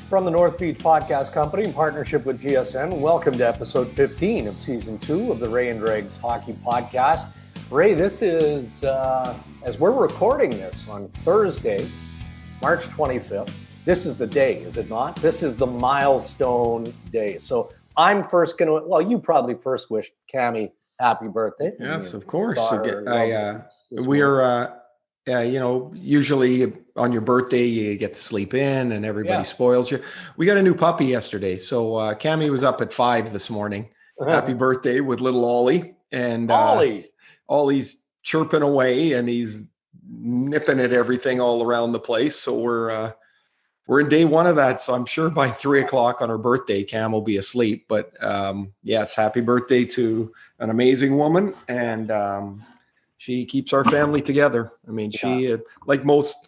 from the North Beach Podcast Company in partnership with TSN. Welcome to episode 15 of season 2 of the Ray and Darren's Hockey Podcast. Ray, this is, as we're recording this on Thursday, March 25th, this is the day, is it not? This is the milestone day. So I'm first going to, well, you probably first wished Cammie happy birthday. Yes, of course. Usually on your birthday, you get to sleep in and everybody spoils you. We got a new puppy yesterday. So Cammie was up at 5 this morning. Happy birthday with little Ollie. And Ollie's chirping away and he's nipping at everything all around the place. So we're in day one of that. So I'm sure by 3 o'clock on her birthday, Cam will be asleep. But yes, happy birthday to an amazing woman. And she keeps our family together. I mean, she, like most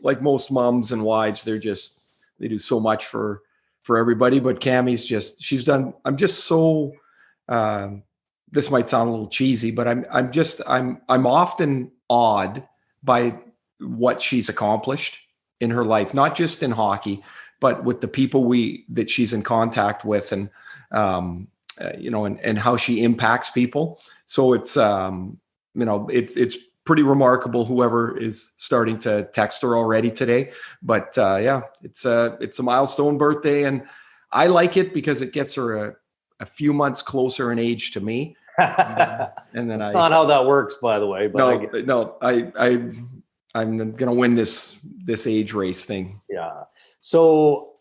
moms and wives, they do so much for everybody. But Cammie's I'm just so, this might sound a little cheesy, but I'm often awed by what she's accomplished in her life, not just in hockey, but with the people that she's in contact with and how she impacts people. So it's pretty remarkable whoever is starting to text her already today. But it's a milestone birthday, and I like it because it gets her a few months closer in age to me. And then That's not how that works, by the way. But I'm going to win this age race thing. Yeah. So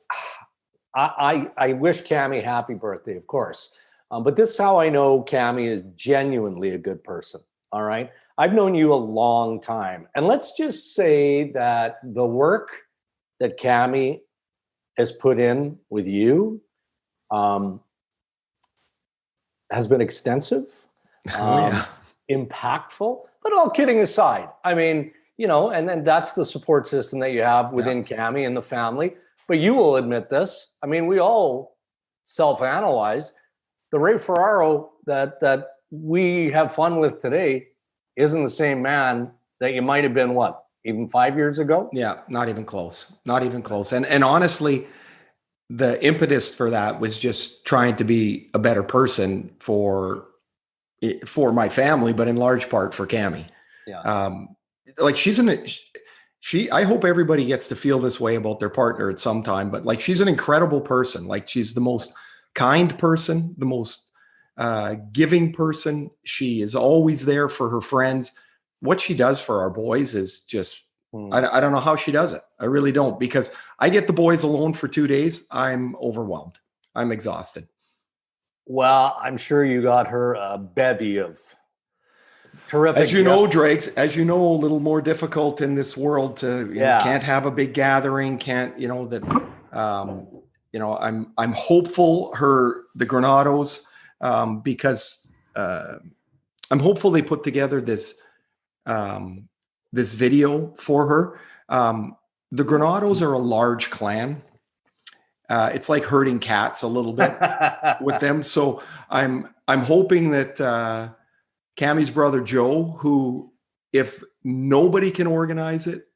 I wish Cammie happy birthday, of course. But this is how I know Cammie is genuinely a good person. All right. I've known you a long time. And let's just say that the work that Cammie has put in with you has been extensive, impactful, but all kidding aside, I mean, and then that's the support system that you have within Cammie and the family. But you will admit this. I mean, we all self-analyze. The Ray Ferraro that we have fun with today isn't the same man that you might have been, even 5 years ago? Yeah, not even close. Not even close. And honestly, the impetus for that was just trying to be a better person for my family, but in large part for Cammie. Yeah. I hope everybody gets to feel this way about their partner at some time, but she's an incredible person. She's the most kind person, the most giving person. She is always there for her friends. What she does for our boys is just, I don't know how she does it. I really don't, because I get the boys alone for 2 days. I'm overwhelmed. I'm exhausted. Well, I'm sure you got her a bevy of terrific. As you know, Drakes, a little more difficult in this world to, can't have a big gathering. I'm hopeful the Granados, because I'm hopeful they put together this video for her. The Granados are a large clan. It's like herding cats a little bit with them. So I'm hoping that Cammie's brother Joe, who, if nobody can organize it,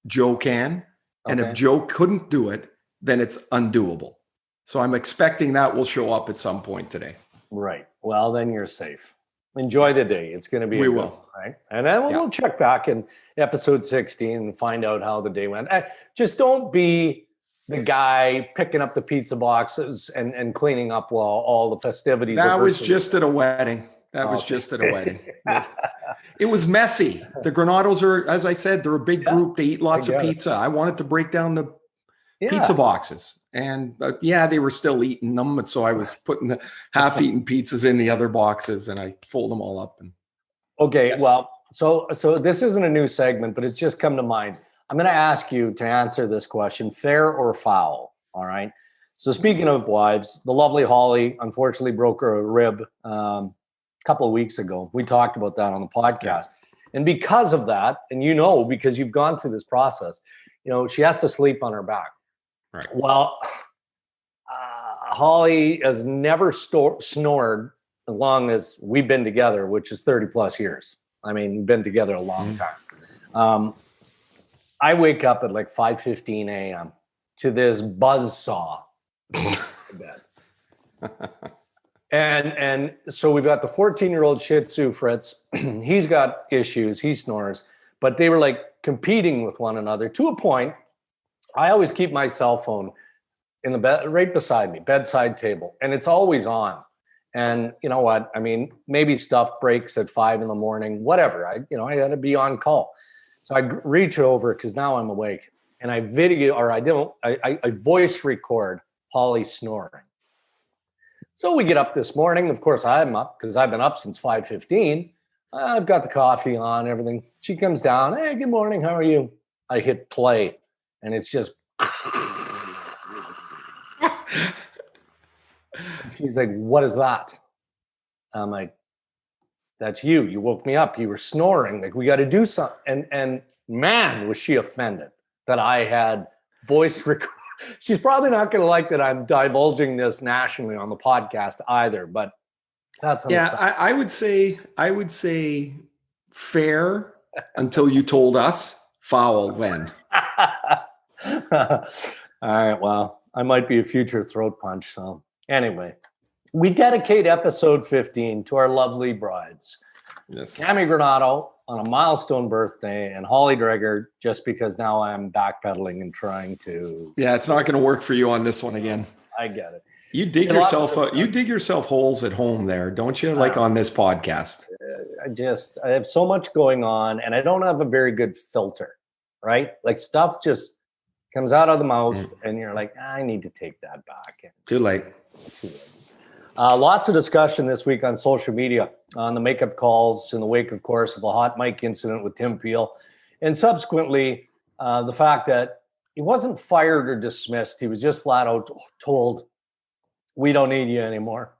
Joe can. And if Joe couldn't do it, then it's undoable. So I'm expecting that will show up at some point today. Right. Well, then you're safe. Enjoy the day. It's going to be right? And then we'll check back in episode 16 and find out how the day went. Just don't be the guy picking up the pizza boxes and cleaning up while all the festivities. That was just at a wedding. It was messy. The Granados are, as I said, they're a big group. They eat lots of pizza. I wanted to break down the pizza boxes. And they were still eating them. And so I was putting the half-eaten pizzas in the other boxes and I fold them all up. Well, so this isn't a new segment, but it's just come to mind. I'm going to ask you to answer this question, fair or foul. All right. So speaking of wives, the lovely Holly unfortunately broke her rib a couple of weeks ago. We talked about that on the podcast. And because of that, and because you've gone through this process, she has to sleep on her back. Right. Well, Holly has never snored as long as we've been together, which is 30 plus years. I mean, we've been together a long time. I wake up at like 5:15 a.m. to this buzzsaw And so we've got the 14-year-old Shih Tzu Fritz. He's got issues. He snores, but they were like competing with one another to a point. I always keep my cell phone in the bed, right beside me, bedside table, and it's always on. And you know what? I mean, maybe stuff breaks at 5 a.m, whatever. I got to be on call. So I reach over because now I'm awake, and I voice record Holly snoring. So we get up this morning. Of course, I'm up because I've been up since 5:15. I've got the coffee on, everything. She comes down. Hey, good morning. How are you? I hit play, and it's just. She's like, what is that? I'm like, that's you. You woke me up. You were snoring. Like, we got to do something. And man, was she offended that I had voice record. She's probably not going to like that I'm divulging this nationally on the podcast either, but that's I would say fair until you told us, foul when. All right. Well, I might be a future throat punch. So anyway, we dedicate episode 15 to our lovely brides. Yes. Cammy Granato on a milestone birthday, and Holly Dreger, just because now I'm backpedaling and trying to. Yeah, it's not going to work for you on this one again. I get it. You dig yourself holes at home there, don't you? Like on this podcast. I have so much going on, and I don't have a very good filter, right? Like stuff just comes out of the mouth, and you're like, I need to take that back. Too late. Lots of discussion this week on social media on the makeup calls in the wake, of course, of the hot mic incident with Tim Peel, and subsequently the fact that he wasn't fired or dismissed. He was just flat out told, we don't need you anymore.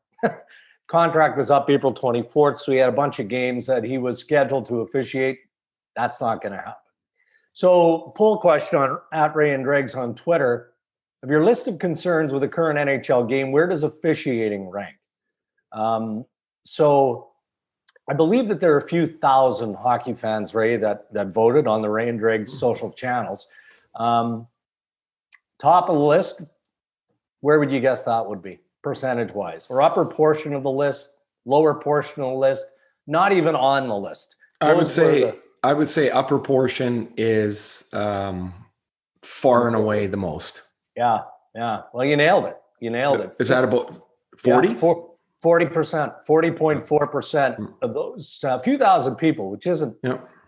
Contract was up April 24th, so he had a bunch of games that he was scheduled to officiate. That's not going to happen. So, poll question at Ray and Dregs on Twitter. Of your list of concerns with the current NHL game, where does officiating rank? So I believe that there are a few thousand hockey fans, Ray, that voted on the Ray and Dregs social channels. Top of the list, where would you guess that would be, percentage-wise? Or upper portion of the list, lower portion of the list, not even on the list? I would say upper portion is far and away the most. Yeah. Well, you nailed it. Is that about 40? Yeah, 40%, 40.4% of those few thousand people, which isn't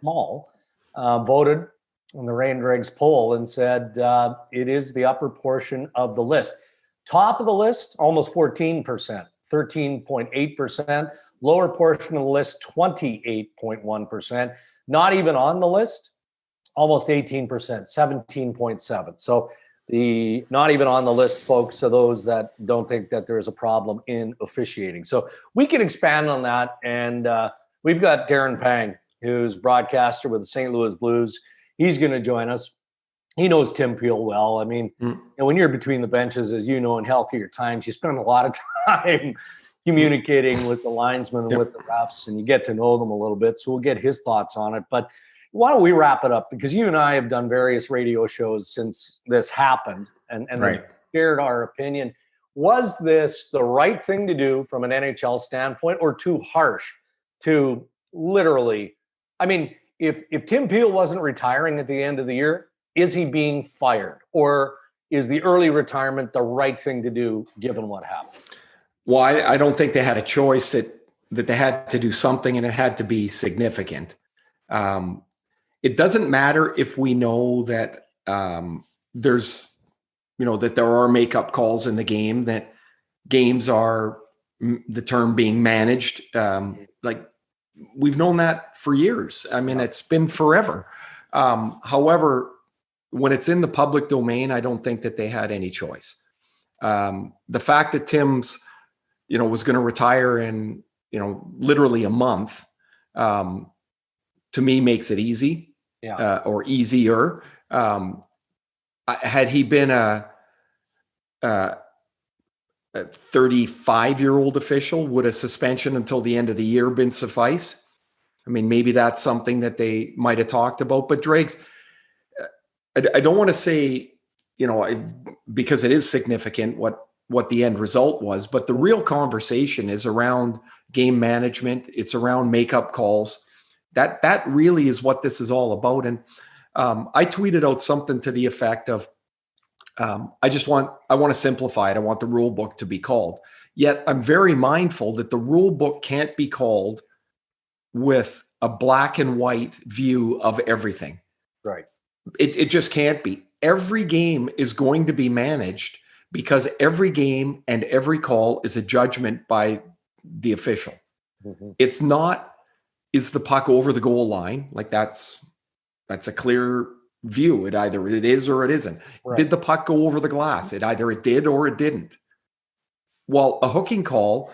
small, voted on the Ray and Dregs poll and said it is the upper portion of the list. Top of the list, almost 14%, 13.8%. Lower portion of the list, 28.1%. Not even on the list, almost 18%, 17.7%. So the not even on the list folks are those that don't think that there is a problem in officiating. So we can expand on that. And we've got Darren Pang, who's broadcaster with the St. Louis Blues. He's going to join us. He knows Tim Peel well. I mean, and when you're between the benches, as you know, in healthier times, you spend a lot of time communicating with the linesmen and with the refs, and you get to know them a little bit. So we'll get his thoughts on it. But why don't we wrap it up? Because you and I have done various radio shows since this happened and right. shared our opinion. Was this the right thing to do from an NHL standpoint, or too harsh to literally? I mean, if Tim Peel wasn't retiring at the end of the year, is he being fired? Or is the early retirement the right thing to do given what happened? Well, I don't think they had a choice, that they had to do something, and it had to be significant. It doesn't matter if we know that there's, that there are makeup calls in the game, that games are, the term being managed. Like, we've known that for years. I mean, it's been forever. However, when it's in the public domain, I don't think that they had any choice. The fact that Tim's, was going to retire in, literally a month, to me makes it easy. Or easier. Had he been a 35-year-old official, would a suspension until the end of the year been suffice? I mean, maybe that's something that they might have talked about. But Dregs, I don't want to say, because it is significant what what the end result was. But the real conversation is around game management. It's around makeup calls. That really is what this is all about. And I tweeted out something to the effect of, I want to simplify it. I want the rule book to be called. Yet I'm very mindful that the rule book can't be called with a black and white view of everything. Right. It just can't be. Every game is going to be managed because every game and every call is a judgment by the official. Mm-hmm. It's not, is the puck over the goal line? Like that's a clear view. It either it is or it isn't. Right. Did the puck go over the glass? Either it did or it didn't. Well, a hooking call,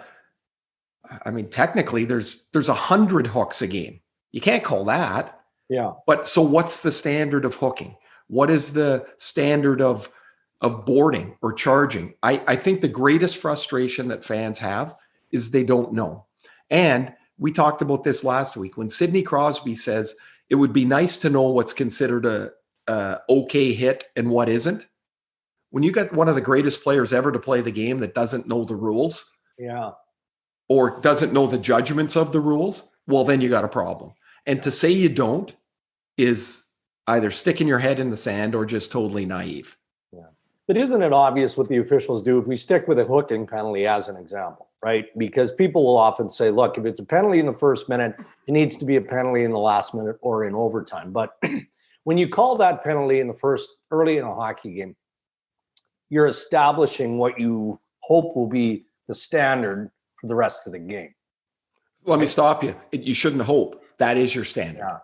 I mean, technically there's 100 hooks a game. You can't call that. Yeah. But so what's the standard of hooking? What is the standard of boarding or charging? I think the greatest frustration that fans have is they don't know. And we talked about this last week when Sidney Crosby says it would be nice to know what's considered a okay hit and what isn't. When you got one of the greatest players ever to play the game that doesn't know the rules, yeah, or doesn't know the judgments of the rules, well, then you got a problem. And to say you don't is either sticking your head in the sand or just totally naive. Yeah. But isn't it obvious what the officials do if we stick with a hooking penalty as an example, right? Because people will often say, look, if it's a penalty in the first minute, it needs to be a penalty in the last minute or in overtime. But when you call that penalty in the first, early in a hockey game, you're establishing what you hope will be the standard for the rest of the game. Let me stop you. You shouldn't hope. That is your standard. Yeah.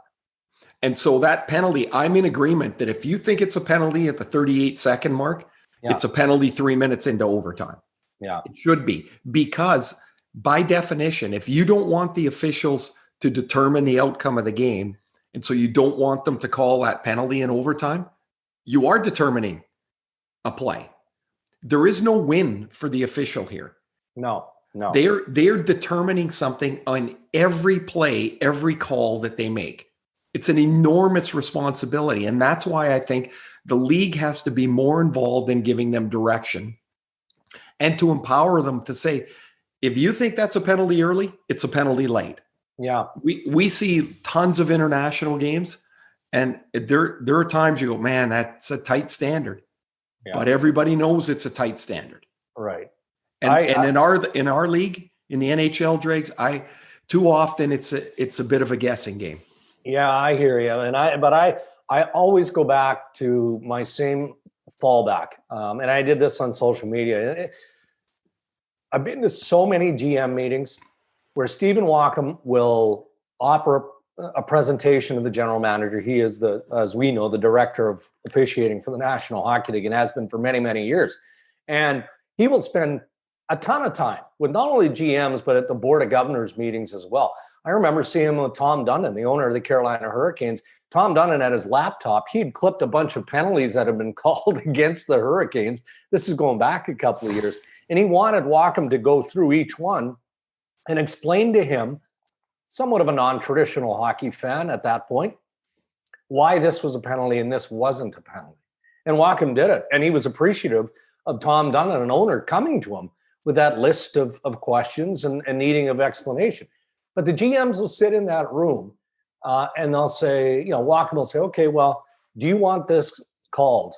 And so that penalty, I'm in agreement that if you think it's a penalty at the 38-second mark, it's a penalty 3 minutes into overtime. Yeah. It should be. Because by definition, if you don't want the officials to determine the outcome of the game, and so you don't want them to call that penalty in overtime, you are determining a play. There is no win for the official here. No. They're determining something on every play, every call that they make. It's an enormous responsibility. And that's why I think the league has to be more involved in giving them direction and to empower them to say, if you think that's a penalty early, it's a penalty late. Yeah. We see tons of international games, and there are times you go, man, that's a tight standard. Yeah. But everybody knows it's a tight standard. Right. And in our league, in the NHL, Dregs, too often it's a bit of a guessing game. Yeah, I hear you. But I always go back to my same fallback. And I did this on social media. I've been to so many GM meetings where Stephen Walkham will offer a presentation of the general manager. He is as we know, the director of officiating for the National Hockey League and has been for many, many years. And he will spend a ton of time with not only GMs, but at the Board of Governors meetings as well. I remember seeing him with Tom Dundon, the owner of the Carolina Hurricanes. Tom Dundon had his laptop. He'd clipped a bunch of penalties that had been called against the Hurricanes. This is going back a couple of years. And he wanted Walkham to go through each one and explain to him, somewhat of a non-traditional hockey fan at that point, why this was a penalty and this wasn't a penalty. And Walkham did it. And he was appreciative of Tom Dundon, an owner, coming to him with that list of questions and needing of explanation. But the GMs will sit in that room and they'll say, Walkham will say, okay, well, do you want this called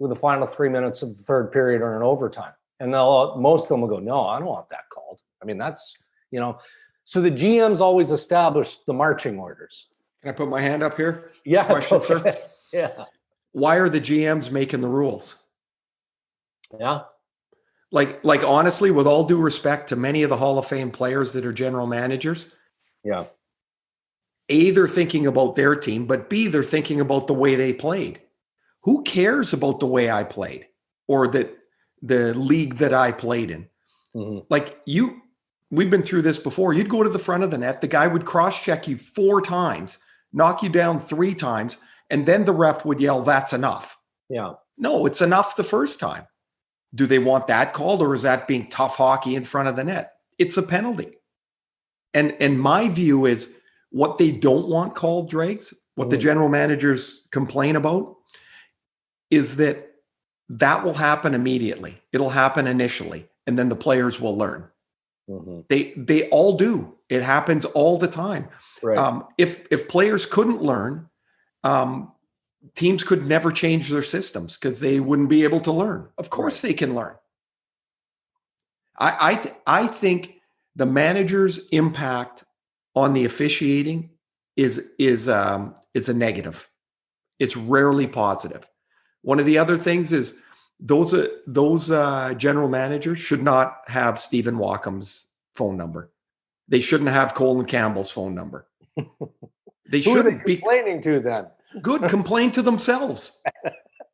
with the final 3 minutes of the third period or an overtime? And most of them will go, no, I don't want that called. I mean, that's, so the GMs always establish the marching orders. Can I put my hand up here? Yeah. Question, sir? Yeah. Why are the GMs making the rules? Yeah. Like honestly, with all due respect to many of the Hall of Fame players that are general managers, yeah. A, they're thinking about their team, but B, they're thinking about the way they played. Who cares about the way I played or the league that I played in? Mm-hmm. We've been through this before. You'd go to the front of the net, the guy would cross-check you 4 times, knock you down 3 times, and then the ref would yell, "That's enough." Yeah. No, it's enough the first time. Do they want that called, or is that being tough hockey in front of the net? It's a penalty. And my view is what they don't want called, Dregs, what the general managers complain about is that that will happen immediately. It'll happen initially, and then the players will learn. Mm-hmm. They all do. It happens all the time. Right. If players couldn't learn, teams could never change their systems because they wouldn't be able to learn. Of course, they can learn. I think the manager's impact on the officiating is a negative. It's rarely positive. One of the other things is those general managers should not have Stephen Walkom's phone number. They shouldn't have Colin Campbell's phone number. They shouldn't be complaining to then. Good, complain to themselves,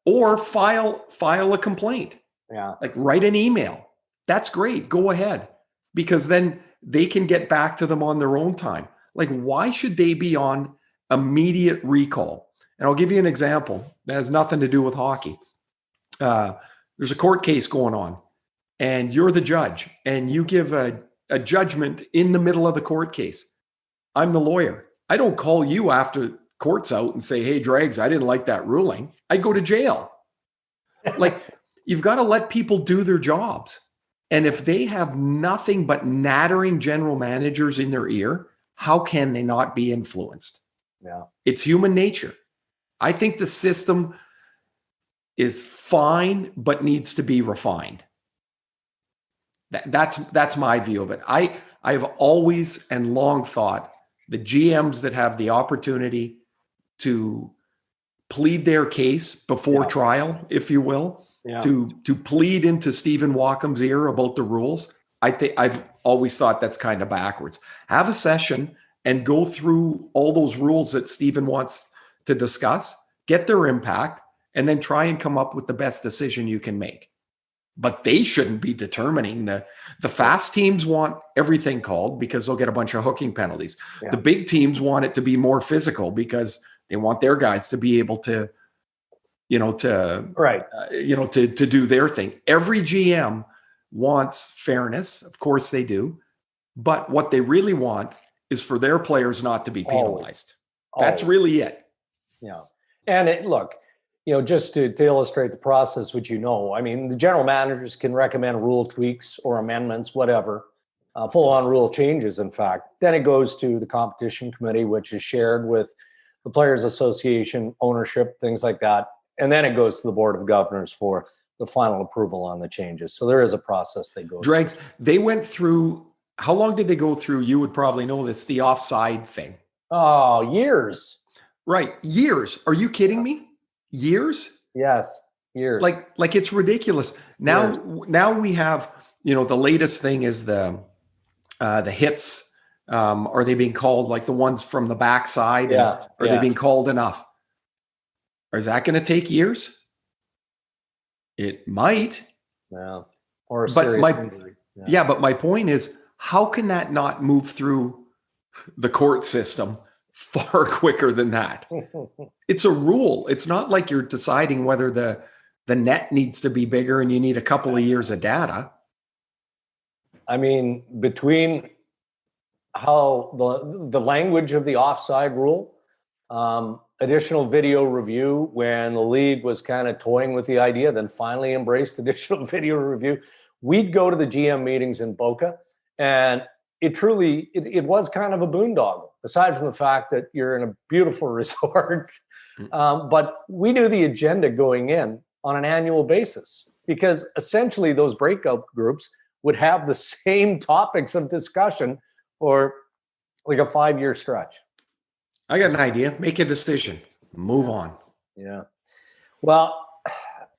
or file a complaint. Yeah, like write an email. That's great. Go ahead, because then they can get back to them on their own time. Like, why should they be on immediate recall? And I'll give you an example that has nothing to do with hockey. There's a court case going on, and you're the judge, and you give a judgment in the middle of the court case. I'm the lawyer. I don't call you after court's out and say, hey, Drags, I didn't like that ruling. I go to jail. Like, you've got to let people do their jobs. And if they have nothing but nattering general managers in their ear, how can they not be influenced? Yeah, it's human nature. I think the system is fine, but needs to be refined. That's my view of it. I've always and long thought the GMs that have the opportunity to plead their case before trial, if you will, to plead into Stephen Walkom's ear about the rules, I've always thought that's kind of backwards. Have a session and go through all those rules that Stephen wants to discuss, get their impact, and then try and come up with the best decision you can make. But they shouldn't be determining the fast teams want everything called because they'll get a bunch of hooking penalties. Yeah. The big teams want it to be more physical because they want their guys to be able to, to do their thing. Every GM wants fairness. Of course they do. But what they really want is for their players not to be penalized. That's really it. Yeah. And look, just to illustrate the process, which I mean, the general managers can recommend rule tweaks or amendments, whatever, full-on rule changes, in fact. Then it goes to the competition committee, which is shared with the Players Association, ownership, things like that. And then it goes to the Board of Governors for the final approval on the changes. So there is a process they go through. Dregs, they went through, how long did they go through? You would probably know this, the offside thing. Oh, years. Right. Years. Are you kidding me? Years? Yes, years. Like it's ridiculous. Now we have, the latest thing is the hits. Are they being called like the ones from the backside? Are they being called enough? Or is that going to take years? It might. Yeah. Or a serious injury. Yeah, but my point is, how can that not move through the court system far quicker than that? It's a rule. It's not like you're deciding whether the net needs to be bigger and you need a couple of years of data. I mean, between how the language of the offside rule, additional video review when the league was kind of toying with the idea, then finally embraced additional video review. We'd go to the GM meetings in Boca, and it was kind of a boondoggle, aside from the fact that you're in a beautiful resort. But we knew the agenda going in on an annual basis, because essentially those breakout groups would have the same topics of discussion for like a 5-year stretch. I got an idea. Make a decision. Move on. Yeah. Well,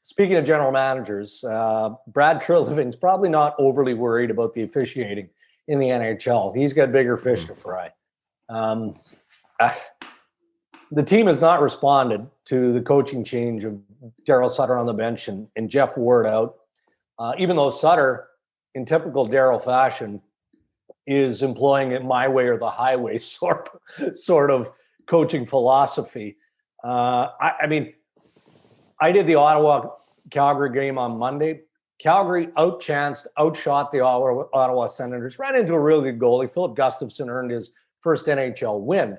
speaking of general managers, Brad Treliving's probably not overly worried about the officiating in the NHL. He's got bigger fish to fry. The team has not responded to the coaching change of Daryl Sutter on the bench and Jeff Ward out, even though Sutter, in typical Daryl fashion, is employing it my way or the highway sort of coaching philosophy. I mean, I did the Ottawa-Calgary game on Monday. Calgary outshot the Ottawa Senators, ran into a really good goalie. Philip Gustafsson earned his first NHL win,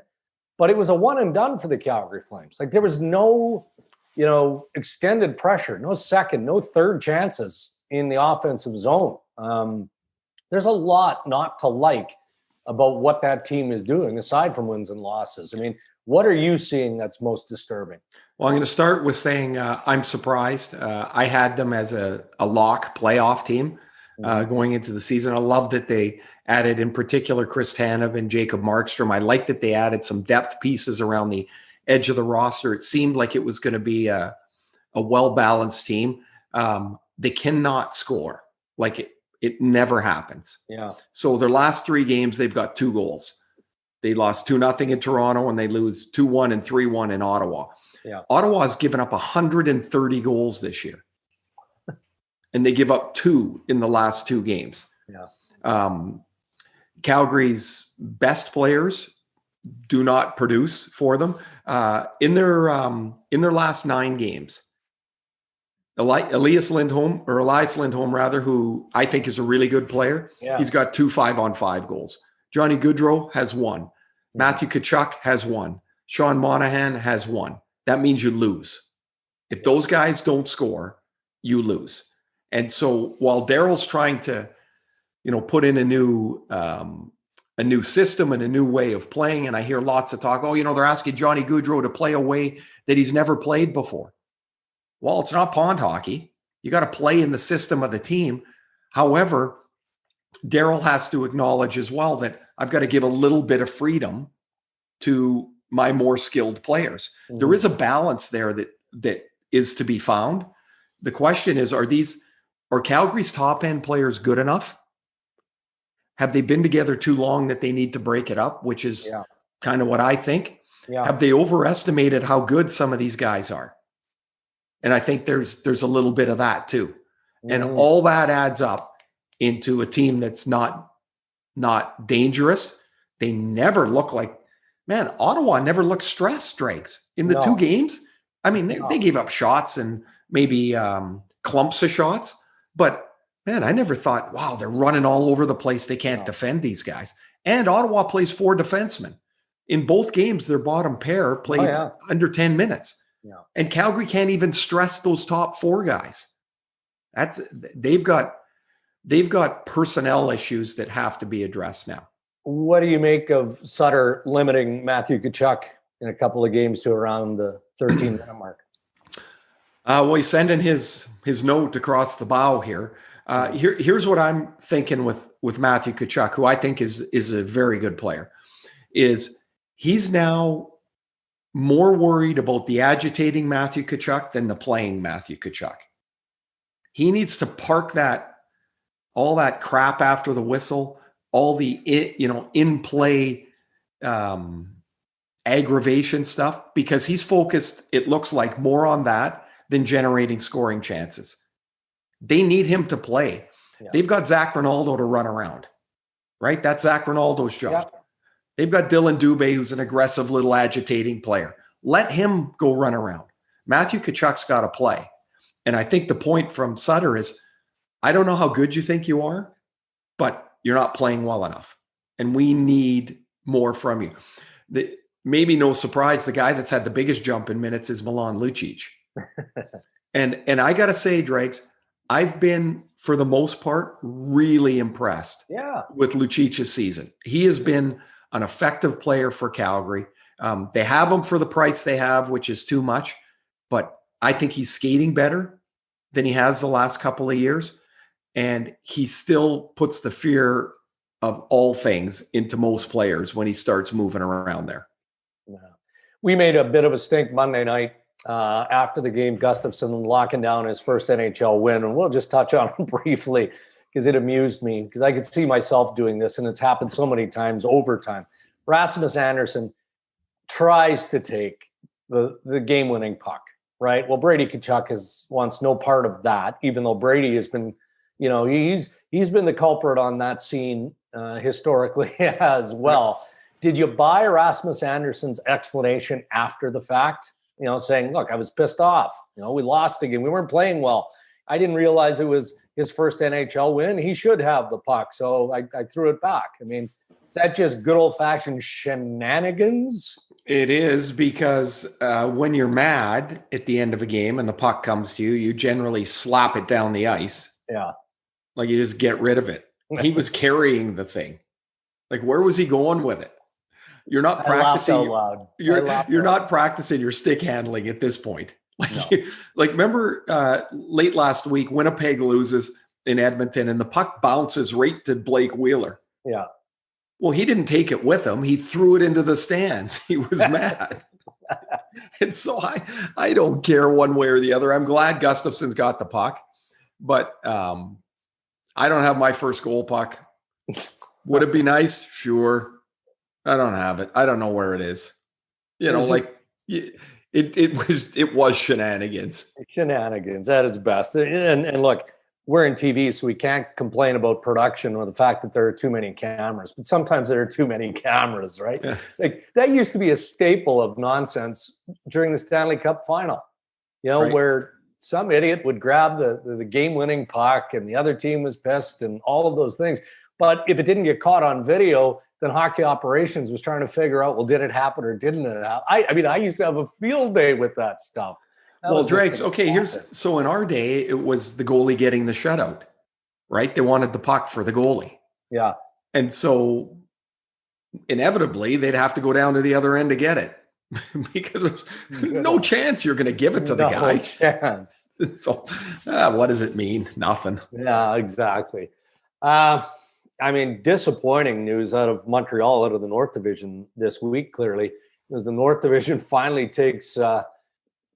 but it was a one and done for the Calgary Flames. Like, there was no extended pressure, no second, no third chances in the offensive zone. There's a lot not to like about what that team is doing, aside from wins and losses. I mean, what are you seeing that's most disturbing? Well, I'm going to start with saying I'm surprised. I had them as a lock playoff team going into the season. I love that they added, in particular, Chris Tanev and Jacob Markstrom. I like that they added some depth pieces around the edge of the roster. It seemed like it was going to be a well-balanced team. They cannot score. Like it never happens. Yeah. So their last 3 games, they've got 2 goals. They lost 2-0 in Toronto, and they lose 2-1 and 3-1 in Ottawa. Yeah. Ottawa's given up 130 goals this year. And they give up 2 in the last 2 games. Yeah. Calgary's best players do not produce for them. In their last 9 games, Elias Lindholm, who I think is a really good player. Yeah. He's got 2 5-on-5 goals. Johnny Gaudreau has 1. Matthewchuk has 1. Sean Monahan has 1. That means you lose. If those guys don't score, you lose. And so while Darryl's trying to, put in a new system and a new way of playing, and I hear lots of talk, they're asking Johnny Gaudreau to play a way that he's never played before. Well, it's not pond hockey. You got to play in the system of the team. However, Darryl has to acknowledge as well that I've got to give a little bit of freedom to my more skilled players. Mm-hmm. There is a balance there that is to be found. The question is, are Calgary's top end players good enough? Have they been together too long that they need to break it up, which is kind of what I think. Yeah. Have they overestimated how good some of these guys are? And I think there's a little bit of that too. And all that adds up into a team that's not dangerous. They never look like, Ottawa never looked stressed, Drakes, in the 2 games. I mean, they gave up shots and maybe clumps of shots, but I never thought, wow, they're running all over the place. They can't defend these guys. And Ottawa plays 4 defensemen. In both games, their bottom pair played under 10 minutes. Yeah. And Calgary can't even stress those top 4 guys. They've got personnel issues that have to be addressed now. What do you make of Sutter limiting Matthewchuk in a couple of games to around the 13-minute mark? Well, he's sending his note across the bow here. Here's what I'm thinking with Matthewchuk, who I think is a very good player, is he's now more worried about the agitating Matthewchuk than the playing Matthewchuk. He needs to park all that crap after the whistle, all the in play aggravation stuff, because he's focused, it looks like, more on that than generating scoring chances. They need him to play. Yeah. They've got Zach Rinaldo to run around, right? That's Zach Rinaldo's job. Yeah. They've got Dylan Dubé, who's an aggressive little agitating player. Let him go run around. Matthewchuk's got to play. And I think the point from Sutter is, I don't know how good you think you are, but you're not playing well enough. And we need more from you. Maybe no surprise, the guy that's had the biggest jump in minutes is Milan Lucic. And I got to say, Drakes, I've been, for the most part, really impressed with Lucic's season. He has been an effective player for Calgary. They have him for the price they have, which is too much, but I think he's skating better than he has the last couple of years. And he still puts the fear of all things into most players when he starts moving around there. Yeah. We made a bit of a stink Monday night after the game, Gustafsson locking down his first NHL win. And we'll just touch on it briefly because it amused me, because I could see myself doing this, and it's happened so many times over time. Rasmus Andersson tries to take the game-winning puck, right? Well, Brady Tkachuk wants no part of that, even though Brady has been, he's been the culprit on that scene historically as well. Did you buy Rasmus Andersson's explanation after the fact? Saying, look, I was pissed off. We lost again. We weren't playing well. I didn't realize it was his first NHL win. He should have the puck. So I threw it back. I mean, is that just good old-fashioned shenanigans? It is because when you're mad at the end of a game and the puck comes to you, you generally slap it down the ice. Yeah. Like you just get rid of it. He was carrying the thing. Like, where was he going with it? You're not practicing. You're not practicing your stick handling at this point. Like, no. Like remember late last week, Winnipeg loses in Edmonton and the puck bounces right to Blake Wheeler. Yeah. Well, he didn't take it with him. He threw it into the stands. He was mad. And so I don't care one way or the other. I'm glad Gustafsson's got the puck, but I don't have my first goal puck. Would it be nice? Sure. I don't have it. I don't know where it is. It was shenanigans. Shenanigans at its best. And look, we're in TV, so we can't complain about production or the fact that there are too many cameras. But sometimes there are too many cameras, right? Yeah. Like that used to be a staple of nonsense during the Stanley Cup final. Right. Where some idiot would grab the game-winning puck and the other team was pissed and all of those things. But if it didn't get caught on video, then hockey operations was trying to figure out, well, did it happen or didn't it happen? I used to have a field day with that stuff. Well, Dregs, okay, so in our day, it was the goalie getting the shutout, right? They wanted the puck for the goalie. Yeah. And so inevitably, they'd have to go down to the other end to get it because there's no chance you're going to give it to the guy. No chance. So what does it mean? Nothing. Yeah, exactly. Disappointing news out of Montreal, out of the North Division this week, clearly, was the North Division finally takes a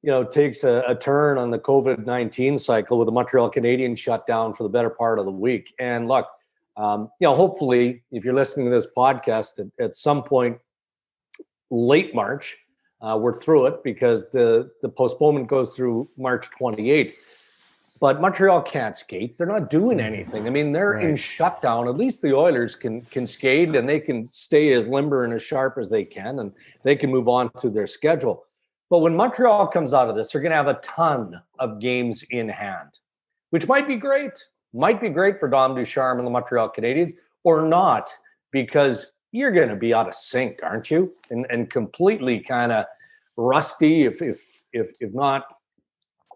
turn on the COVID-19 cycle with the Montreal Canadiens shut down for the better part of the week. And look, hopefully, if you're listening to this podcast at some point late March, we're through it because the postponement goes through March 28th. But Montreal can't skate. They're not doing anything. I mean, they're in shutdown. At least the Oilers can skate and they can stay as limber and as sharp as they can, and they can move on to their schedule. But when Montreal comes out of this, they're going to have a ton of games in hand, which might be great. Might be great for Dom Ducharme and the Montreal Canadiens, or not, because you're going to be out of sync, aren't you? And completely kind of rusty, if not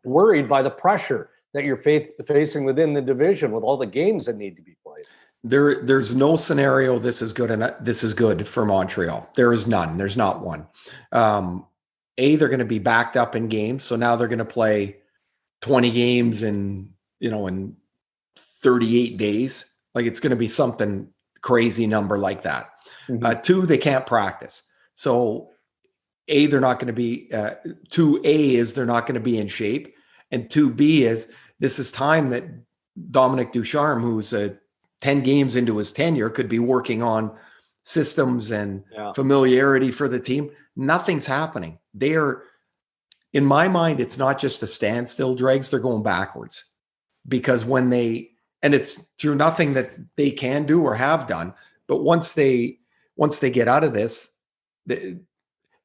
worried by the pressure that you're facing within the division with all the games that need to be played. There's no scenario this is good for Montreal. There is none. There's not one. They're going to be backed up in games, so now they're going to play 20 games in 38 days. Like it's going to be something crazy number like that. Mm-hmm. 2, they can't practice. So they're not going to be. 2A is they're not going to be in shape, and 2B is this is time that Dominic Ducharme, who's 10 games into his tenure, could be working on systems and familiarity for the team. Nothing's happening. They are, in my mind, it's not just a standstill, Dregs. They're going backwards because and it's through nothing that they can do or have done. But once they get out of this, they're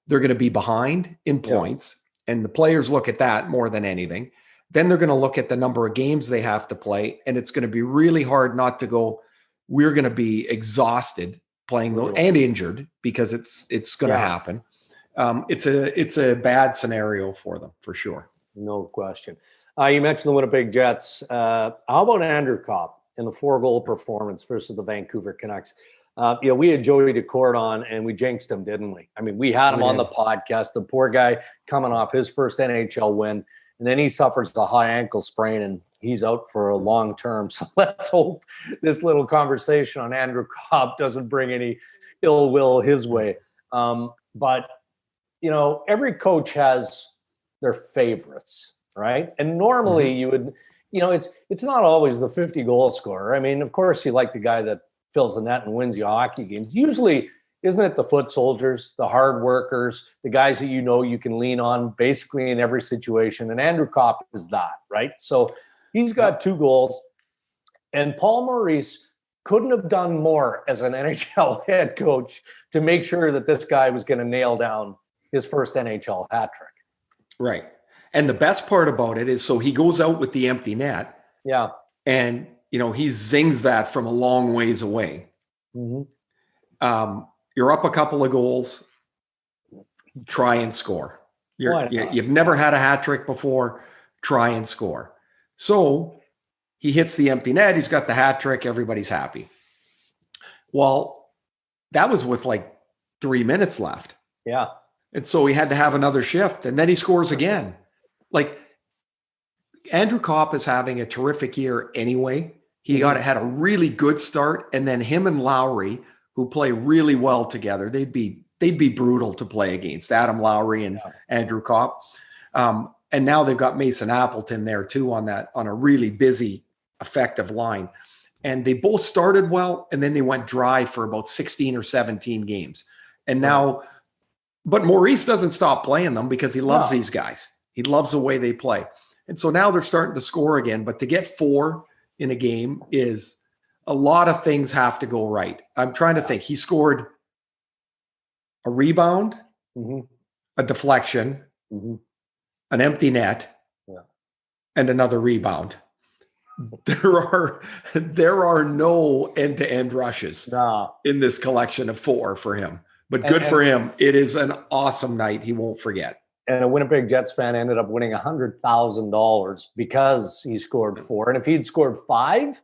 going to be behind in points. And the players look at that more than anything. Then they're going to look at the number of games they have to play. And it's going to be really hard not to go, we're going to be exhausted playing those and injured because it's going to happen. It's a bad scenario for them for sure. No question. You mentioned the Winnipeg Jets. How about Andrew Copp in the 4-goal performance versus the Vancouver Canucks? We had Joey DeCourt on and we jinxed him, didn't we? I mean, we had him on the podcast, the poor guy coming off his first NHL win, and then he suffers a high ankle sprain and he's out for a long term. So let's hope this little conversation on Andrew Copp doesn't bring any ill will his way. But every coach has their favorites, right? And normally you would, it's not always the 50 goal scorer. I mean, of course you like the guy that fills the net and wins you hockey games. Usually, isn't it the foot soldiers, the hard workers, the guys that you can lean on basically in every situation? And Andrew Copp is that, right? So he's got 2 goals. And Paul Maurice couldn't have done more as an NHL head coach to make sure that this guy was going to nail down his first NHL hat trick. Right. And the best part about it is, so he goes out with the empty net. Yeah. And, he zings that from a long ways away. Mm-hmm. You're up a couple of goals. try and score. Why not? You've never had a hat trick before. Try and score. So he hits the empty net. He's got the hat trick. Everybody's happy. Well, that was with like 3 minutes left. Yeah. And so he had to have another shift, and then he scores again. Like, Andrew Kopp is having a terrific year anyway. He had a really good start, and then him and Lowry, who play really well together, they'd be brutal to play against, Adam Lowry and Andrew Kopp. And now they've got Mason Appleton there too on a really busy, effective line. And they both started well, and then they went dry for about 16 or 17 games. And now, but Maurice doesn't stop playing them because he loves these guys. He loves the way they play. And so now they're starting to score again. But to get 4 in a game is a lot of things have to go right. I'm trying to think. He scored a rebound, a deflection, an empty net, and another rebound. There are no end-to-end rushes in this collection of 4 for him. But good for him. It is an awesome night. He won't forget. And a Winnipeg Jets fan ended up winning $100,000 because he scored 4. And if he'd scored 5,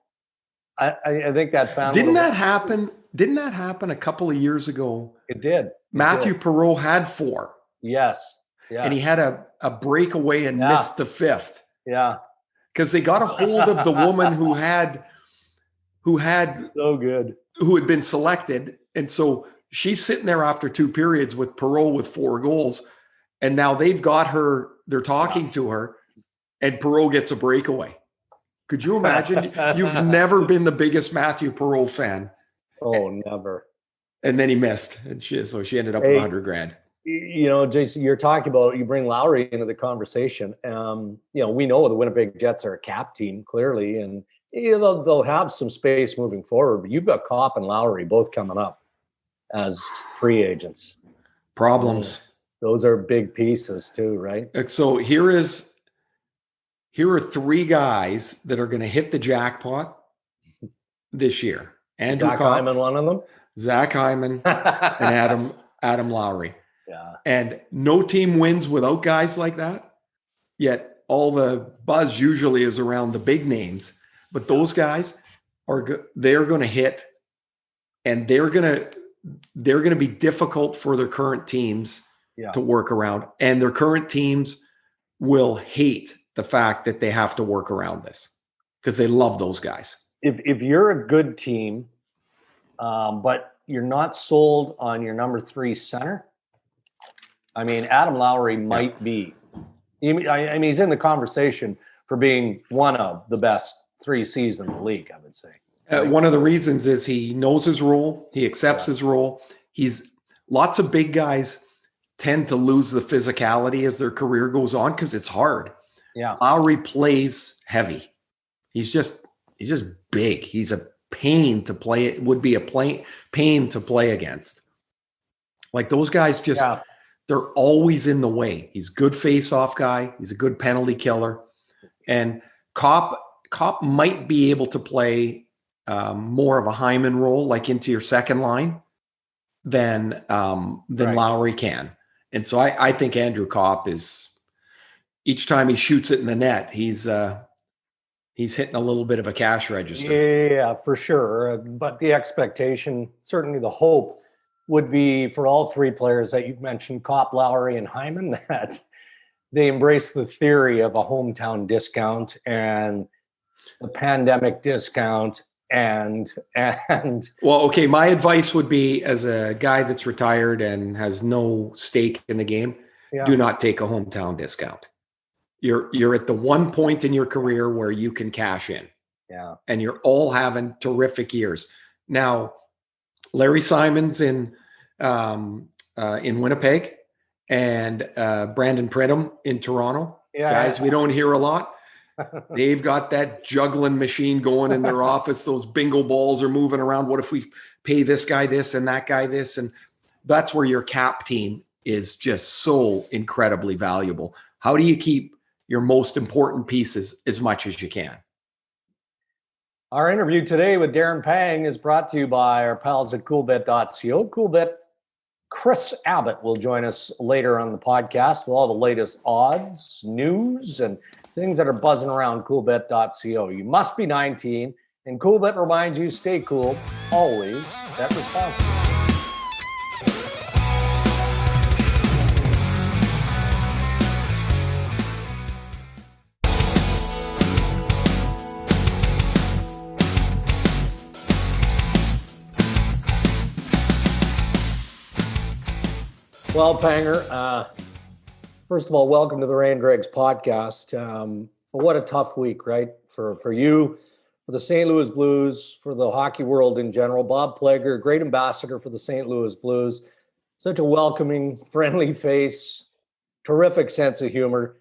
I think that fan didn't that happen a couple of years ago? It did. Matthew Perreault had 4. Yes. And he had a breakaway and missed the 5th. Yeah. Because they got a hold of the woman who had so good, who had been selected. And so she's sitting there after 2 periods with Perreault with 4 goals. And now they've got her, they're talking to her, and Perreault gets a breakaway. Could you imagine? You've never been the biggest Matthew Perreault fan. Oh, never. And then he missed. And so she ended up with $100,000. You know, Jason, you're talking about, you bring Lowry into the conversation. You know, we know the Winnipeg Jets are a cap team, clearly, and they'll have some space moving forward. But you've got Kopp and Lowry both coming up as free agents. Problems. Those are big pieces too, right? So here are 3 guys that are going to hit the jackpot this year. Andrew Zach Kopp, Hyman, one of them. Zach Hyman, and Adam Lowry. Yeah. And no team wins without guys like that. Yet all the buzz usually is around the big names. But those guys they're going to hit, and they're going to be difficult for their current teams to work around. And their current teams will hate the fact that they have to work around this because they love those guys. If you're a good team, but you're not sold on your number 3 center, I mean, Adam Lowry might be. I mean, he's in the conversation for being one of the best 3 Cs in the league, I would say. One of the reasons is he knows his role. He accepts his role. Lots of big guys tend to lose the physicality as their career goes on because it's hard. Yeah. Lowry plays heavy. He's just big. He's a pain to play. It would be a pain to play against. Like those guys they're always in the way. He's a good face-off guy. He's a good penalty killer. And Kopp might be able to play more of a Hyman role, like into your second line, than Lowry can. And so I think Andrew Kopp is, each time he shoots it in the net, he's hitting a little bit of a cash register. Yeah, for sure. But the expectation, certainly the hope, would be for all 3 players that you've mentioned, Kopp, Lowry, and Hyman, that they embrace the theory of a hometown discount and the pandemic discount and well, okay, my advice would be, as a guy that's retired and has no stake in the game, do not take a hometown discount. You're at the one point in your career where you can cash in. Yeah. And you're all having terrific years. Now, Larry Simon's in Winnipeg, and Brandon Pridham in Toronto. Guys we don't hear a lot. They've got that juggling machine going in their office. Those bingo balls are moving around. What if we pay this guy this and that guy this? And that's where your cap team is just so incredibly valuable. How do you keep your most important pieces as much as you can? Our interview today with Darren Pang is brought to you by our pals at coolbet.co. Chris Abbott will join us later on the podcast with all the latest odds, news, and things that are buzzing around coolbet.co. You must be 19, and Coolbet reminds you, stay cool, always bet responsibly. Well, Panger, first of all, welcome to the Ray and Darren podcast. But what a tough week, right? For you, for the St. Louis Blues, for the hockey world in general. Bob Plager, great ambassador for the St. Louis Blues. Such a welcoming, friendly face, terrific sense of humor.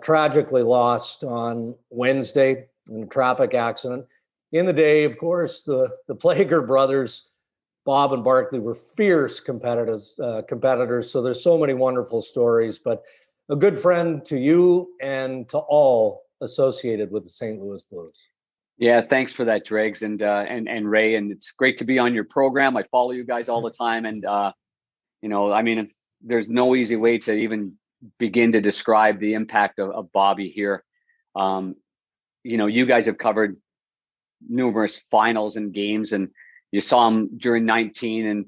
Tragically lost on Wednesday in a traffic accident. In the day, of course, the Plager brothers, Bob and Barkley, were fierce competitors. So there's so many wonderful stories, but a good friend to you and to all associated with the St. Louis Blues. Yeah, thanks for that, Dregs and Ray. And it's great to be on your program. I follow you guys all the time. And, there's no easy way to even begin to describe the impact of Bobby here. You guys have covered numerous finals and games, and you saw him during 19 and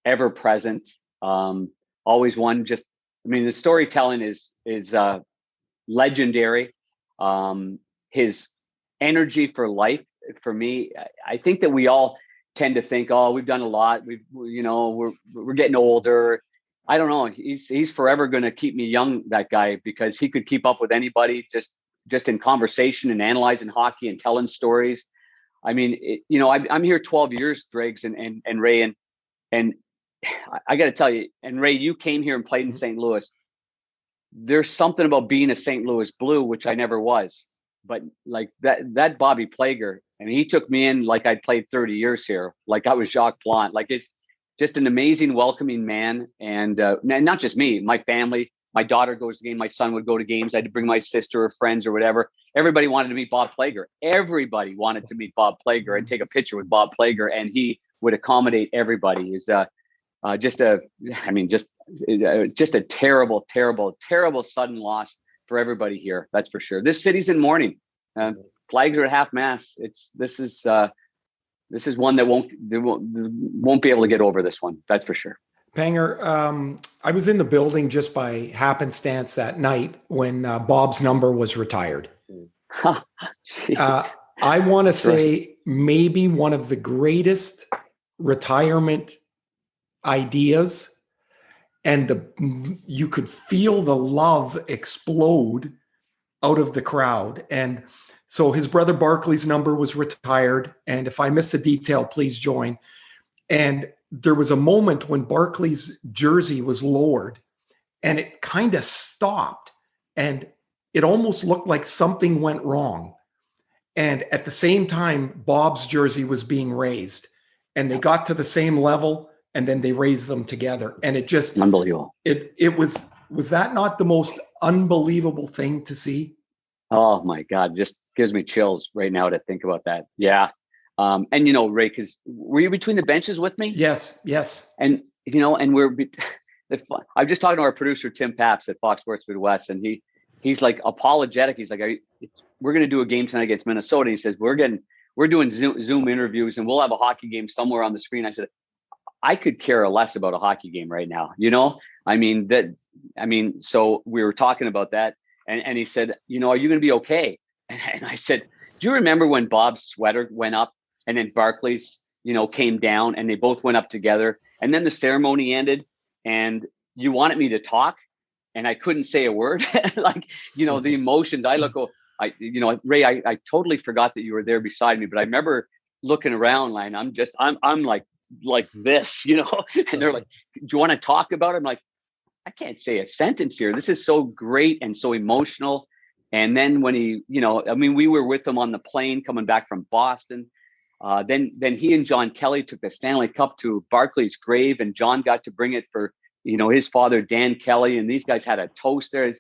ever present. Always one. The storytelling is legendary. His energy for life, for me, I think that we all tend to think, oh, we've done a lot. We're getting older. I don't know. He's forever going to keep me young, that guy, because he could keep up with anybody just in conversation and analyzing hockey and telling stories. I'm here 12 years, Dregs and Ray, and I got to tell you, and Ray, you came here and played in St. Louis. There's something about being a St. Louis Blue, which I never was, but like that Bobby Plager, he took me in like I'd played 30 years here, like I was Jacques Plante. Like, it's just an amazing, welcoming man, and not just me, my family. My daughter goes to games. My son would go to games. I had to bring my sister or friends or whatever. Everybody wanted to meet Bob Plager. Everybody wanted to meet Bob Plager and take a picture with Bob Plager, and he would accommodate everybody. Is just a terrible, terrible, terrible sudden loss for everybody here. That's for sure. This city's in mourning. Flags are at half mast. This is one that won't be able to get over this one. That's for sure. Panger, I was in the building just by happenstance that night when Bob's number was retired. I want to say maybe one of the greatest retirement ideas, and you could feel the love explode out of the crowd. And so his brother Barkley's number was retired. And if I miss a detail, please join. And there was a moment when Barkley's jersey was lowered and it kind of stopped, and it almost looked like something went wrong. And at the same time, Bob's jersey was being raised, and they got to the same level, and then they raised them together. And it just unbelievable. It was that not the most unbelievable thing to see? Oh my God. Just gives me chills right now to think about that. Yeah. And Ray, because were you between the benches with me? Yes. And and I'm just talking to our producer Tim Paps at Fox Sports Midwest, and he's like apologetic. He's like, we're going to do a game tonight against Minnesota. He says we're doing Zoom interviews, and we'll have a hockey game somewhere on the screen. I said, I could care less about a hockey game right now. So we were talking about that, and he said, are you going to be okay? And I said, do you remember when Bob's sweater went up? And then Barkleys, came down, and they both went up together. And then the ceremony ended, and you wanted me to talk, and I couldn't say a word. The emotions. Ray, I totally forgot that you were there beside me, but I remember looking around, and I'm like this, and they're like, do you want to talk about it? I'm like, I can't say a sentence here. This is so great and so emotional. And then when we were with him on the plane coming back from Boston. Then he and John Kelly took the Stanley Cup to Barkley's grave, and John got to bring it for, his father, Dan Kelly, and these guys had a toast there.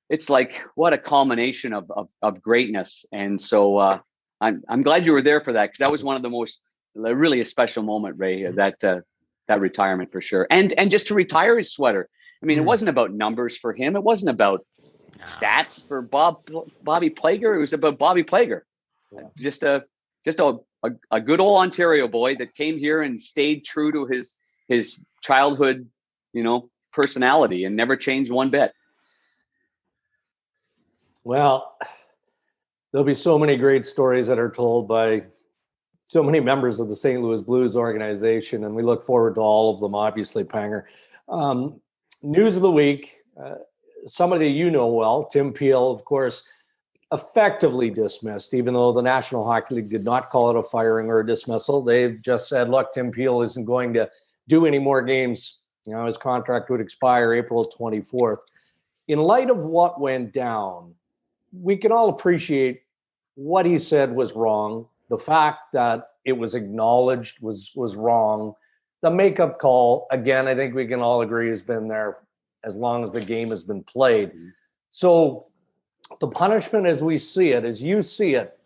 It's like, what a culmination of greatness. And so I'm glad you were there for that, because that was one of the most, really a special moment, Ray, that retirement for sure. And just to retire his sweater. I mean, it wasn't about numbers for him. It wasn't about stats for Bobby Plager. It was about Bobby Plager. Just a good old Ontario boy that came here and stayed true to his childhood, personality and never changed one bit. Well, there'll be so many great stories that are told by so many members of the St. Louis Blues organization, and we look forward to all of them, obviously, Panger. News of the week, somebody well, Tim Peel, of course, effectively dismissed, even though the National Hockey League did not call it a firing or a dismissal. They've just said, look, Tim Peel isn't going to do any more games. His contract would expire April 24th. In light of what went down, we can all appreciate what he said was wrong. The fact that it was acknowledged was wrong. The makeup call, again, I think we can all agree has been there as long as the game has been played. So the punishment as we see it, as you see it,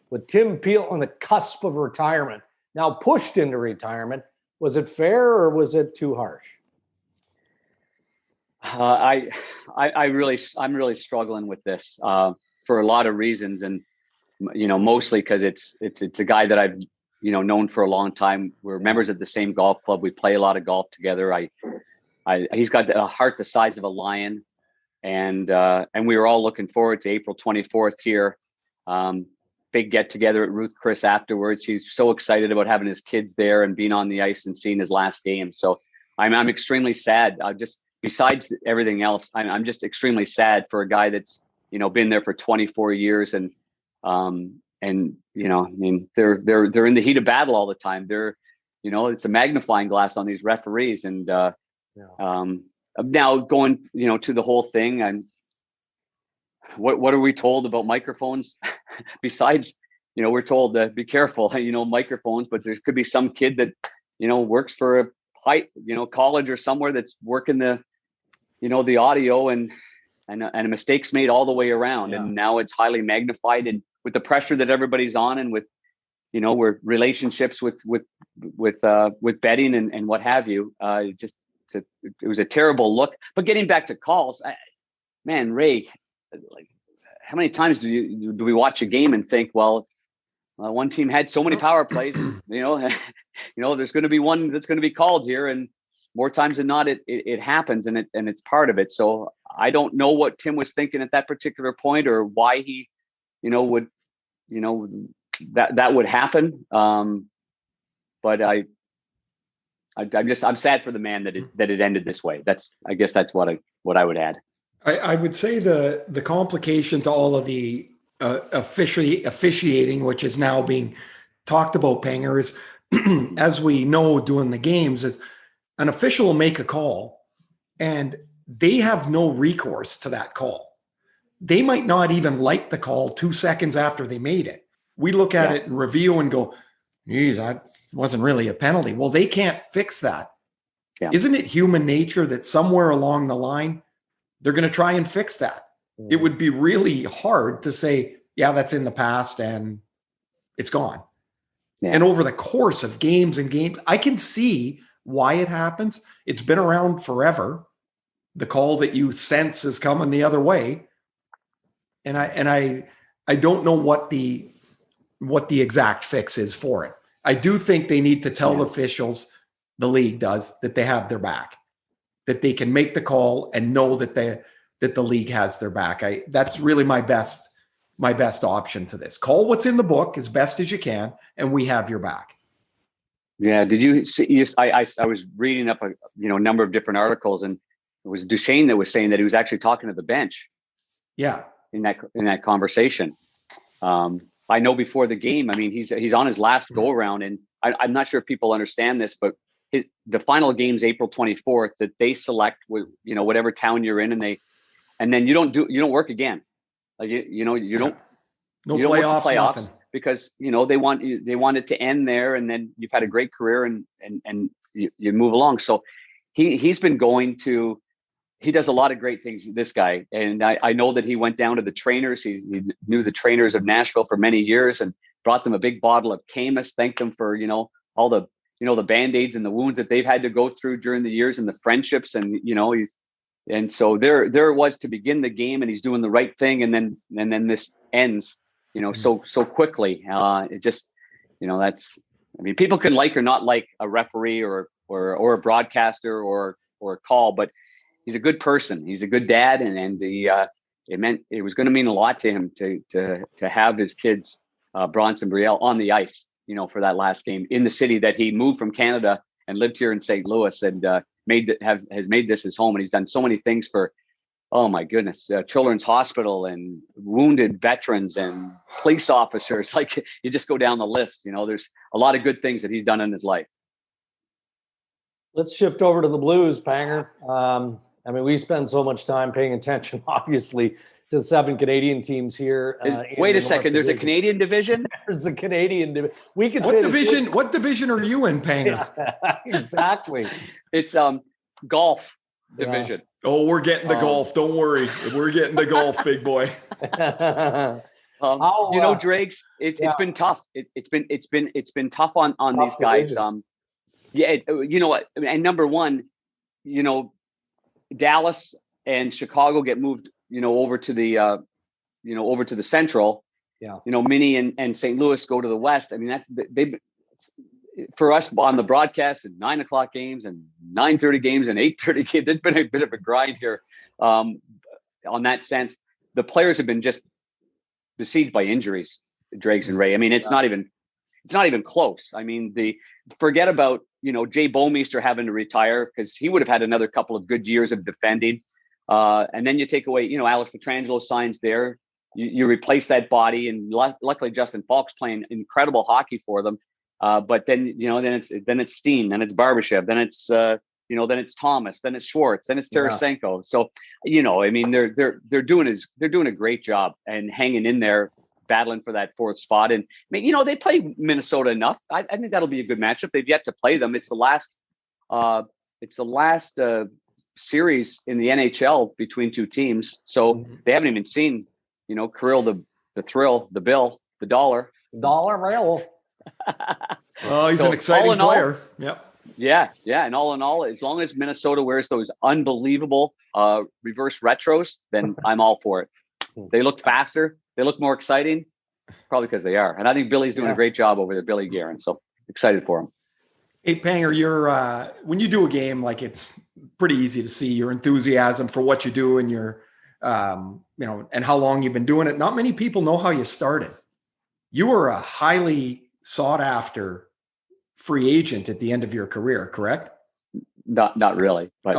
with Tim Peel on the cusp of retirement, now pushed into retirement, was it fair or was it too harsh? I'm really struggling with this for a lot of reasons, and mostly because it's a guy that I've known for a long time. We're members of the same golf club. We play a lot of golf together. He's got a heart the size of a lion, and we were all looking forward to April 24th here. Big get together at Ruth Chris afterwards. He's so excited about having his kids there and being on the ice and seeing his last game. So I'm extremely sad. Besides everything else, I'm just extremely sad for a guy that's been there for 24 years and I mean they're in the heat of battle all the time. It's a magnifying glass on these referees, and now going to the whole thing, and what are we told about microphones? Besides, we're told to be careful, microphones, but there could be some kid that works for a college or somewhere that's working the audio and a mistake's made all the way around. And now it's highly magnified, and with the pressure that everybody's on, and with where relationships with betting and what have you, it was a terrible look. But getting back to calls, Ray, like, how many times do we watch a game and think, well, one team had so many power plays, there's going to be one that's going to be called here, and more times than not, it happens, and it's part of it. So I don't know what Tim was thinking at that particular point, or why he, would, that would happen. But I'm sad for the man that it ended this way. I guess that's what I would add. I would say the complication to all of the officiating, which is now being talked about, Panger, is as we know doing the games, is an official will make a call and they have no recourse to that call. They might not even like the call 2 seconds after they made it. We look at it and review and go, geez, that wasn't really a penalty. Well, they can't fix that. Yeah. Isn't it human nature that somewhere along the line, they're going to try and fix that? It would be really hard to say, yeah, that's in the past and it's gone. Yeah. And over the course of games and games, I can see why it happens. It's been around forever. The call that you sense is coming the other way. And I don't know what the exact fix is for it. I do think they need to tell officials, the league does, that they have their back, that they can make the call and know that the league has their back. That's really my best option to this. Call what's in the book as best as you can, and we have your back. Yeah. Did you see? I was reading up a number of different articles, and it was Duchesne that was saying that he was actually talking to the bench. Yeah. In that conversation. I know before the game, I mean, he's on his last go around, and I'm not sure if people understand this, but the final game's April 24th, that they select with, whatever town you're in, and then you don't work again. Like, you don't playoffs, because, they want it to end there, and then you've had a great career and you move along. So he's been going to, he does a lot of great things, this guy. And I know that he went down to the trainers. He knew the trainers of Nashville for many years and brought them a big bottle of Camus, thanked them for, all the the Band-Aids and the wounds that they've had to go through during the years and the friendships. And, and so there it was to begin the game, and he's doing the right thing. And then this ends, so quickly. It just, people can like or not like a referee or a broadcaster or a call, but he's a good person. He's a good dad. And it was going to mean a lot to him to have his kids, Bronson Brielle, on the ice, for that last game in the city that he moved from Canada and lived here in St. Louis, and has made this his home. And he's done so many things for, oh my goodness, Children's Hospital and wounded veterans and police officers. Like, you just go down the list. There's a lot of good things that he's done in his life. Let's shift over to the Blues, Panger. We spend so much time paying attention, obviously, to the 7 Canadian teams here. Wait a second. There's a Canadian division? There's a Canadian division. We could say division. What division are you in, Panger? Yeah, exactly. It's golf division. Yeah. Oh, we're getting the golf. Don't worry. We're getting the golf, big boy. Drake's. It's been tough. It's been tough on these guys. And number one, Dallas and Chicago get moved, over to the Central. Yeah. Minnie and St. Louis go to the West. I mean, for us on the broadcast at 9:00 games and 9:30 games and 8:30 games, there's been a bit of a grind here. On that sense, the players have been just besieged by injuries, Dregs and Ray. I mean, it's not even close. I mean, forget about, Jay Bowmeister having to retire, because he would have had another couple of good years of defending. And then you take away, Alex Pietrangelo signs there. You replace that body, and luckily Justin Falk's playing incredible hockey for them. But then, then it's Steen, then it's Barbashev, then it's then it's Thomas, then it's Schwartz, then it's Tarasenko. Yeah. So, they're doing a great job and hanging in there, battling for that 4th spot. And they play Minnesota enough. I think that'll be a good matchup. They've yet to play them. It's the last series in the NHL between two teams. So they haven't even seen, Kirill, the Thrill, the Bill, the Dollar Rail. Oh, he's an exciting player. Yep. Yeah. And all in all, as long as Minnesota wears those unbelievable reverse retros, then I'm all for it. They look faster. They look more exciting, probably because they are. And I think Billy's doing a great job over there, Billy Guerin. So excited for him. Hey, Panger, you're when you do a game, like, it's pretty easy to see your enthusiasm for what you do and your, and how long you've been doing it. Not many people know how you started. You were a highly sought after free agent at the end of your career, correct? Not really, but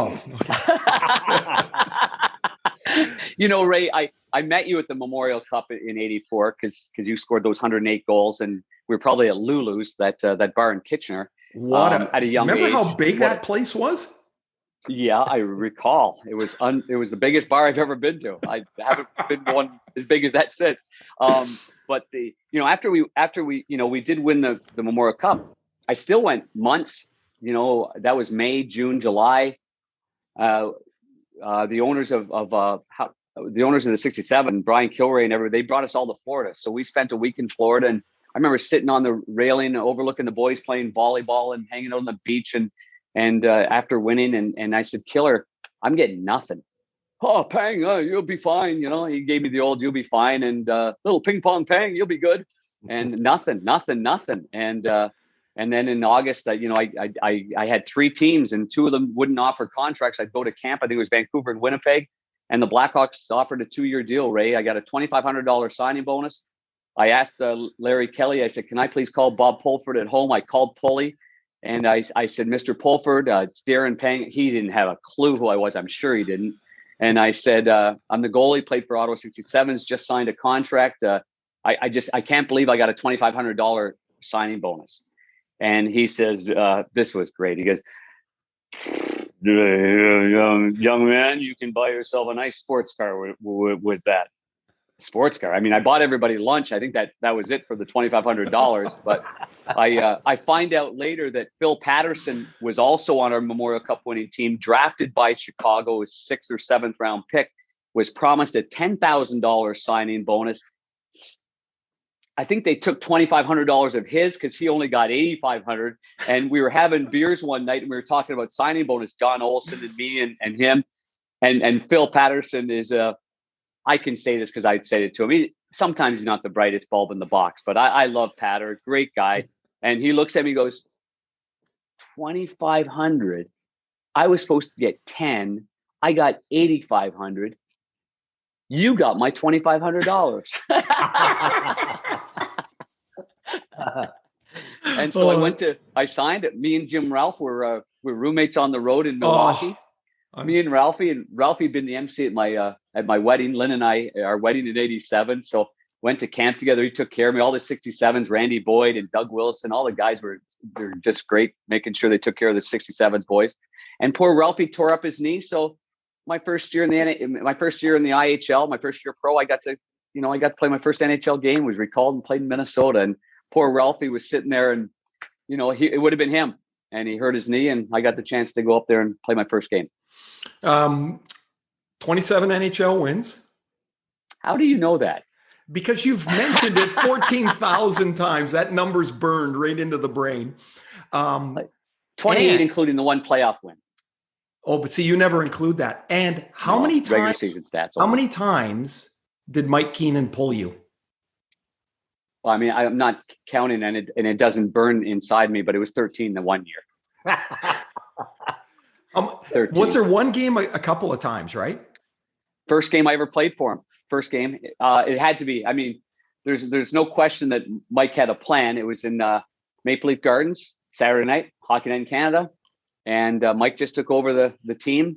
Ray, I met you at the Memorial Cup in '84 because you scored those 108 goals, and we were probably at Lulu's, that bar in Kitchener. At a young age. Remember how big that place was? Yeah, I recall. It was the biggest bar I've ever been to. I haven't been to one as big as that since. But after we we did win the Memorial Cup, I still went months. That was May, June, July. The owners of the 67, Brian Kilray and everybody, they brought us all to Florida. So we spent a week in Florida, and I remember sitting on the railing overlooking the boys playing volleyball and hanging out on the beach. And after winning, and I said, Killer, I'm getting nothing. Oh, Pang, you'll be fine. He gave me the old, you'll be fine. And little ping pong Pang, you'll be good. And nothing. And then in August, I had 3 teams, and 2 of them wouldn't offer contracts. I'd go to camp. I think it was Vancouver and Winnipeg. And the Blackhawks offered a 2-year deal, Ray. I got a $2,500 signing bonus. I asked Larry Kelly, I said, can I please call Bob Pulford at home? I called Pulley, and I said, Mr. Pulford, it's Darren Pang. He didn't have a clue who I was. I'm sure he didn't. And I said, I'm the goalie, played for Ottawa 67s, just signed a contract. I can't believe I got a $2,500 signing bonus. And he says, this was great. He goes, young man, you can buy yourself a nice sports car with that. Sports car. I mean, I bought everybody lunch. I think that was it for the $2,500. But I find out later that Phil Patterson was also on our Memorial Cup winning team, drafted by Chicago, his 6th or 7th round pick, was promised a $10,000 signing bonus. I think they took $2,500 of his because he only got $8,500. And we were having beers one night and we were talking about signing bonus, John Olsen and me and him. And Phil Patterson is I can say this because I'd said it to him. Sometimes he's not the brightest bulb in the box, but I love Patter, great guy. And he looks at me and goes, 2,500. I was supposed to get 10. I got 8,500. You got my $2,500. And so I signed it. Me and Jim Ralph were roommates on the road in Milwaukee. Me and Ralphie had been the MC at my wedding. Lynn and I, our wedding in '87. So went to camp together. He took care of me. All the 67s, Randy Boyd and Doug Wilson, all the guys were just great, making sure they took care of the 67s boys. And poor Ralphie tore up his knee. So my first year in the IHL, my first year pro, I got to play my first NHL game. Was recalled and played in Minnesota. And poor Ralphie was sitting there, and it would have been him. And he hurt his knee, and I got the chance to go up there and play my first game. 27 NHL wins. How do you know that? Because you've mentioned it 14,000 times. That number's burned right into the brain. 28, including the one playoff win. Oh, but see, you never include that. And how many times? Regular season stats. How many times did Mike Keenan pull you? Well, I mean, I'm not counting, and it doesn't burn inside me, but it was 13 the 1 year. 13. Was there one game a couple of times, right? First game I ever played for him. First game. It had to be. I mean, there's no question that Mike had a plan. It was in Maple Leaf Gardens, Saturday night, Hockey Night in Canada. And Mike just took over the team.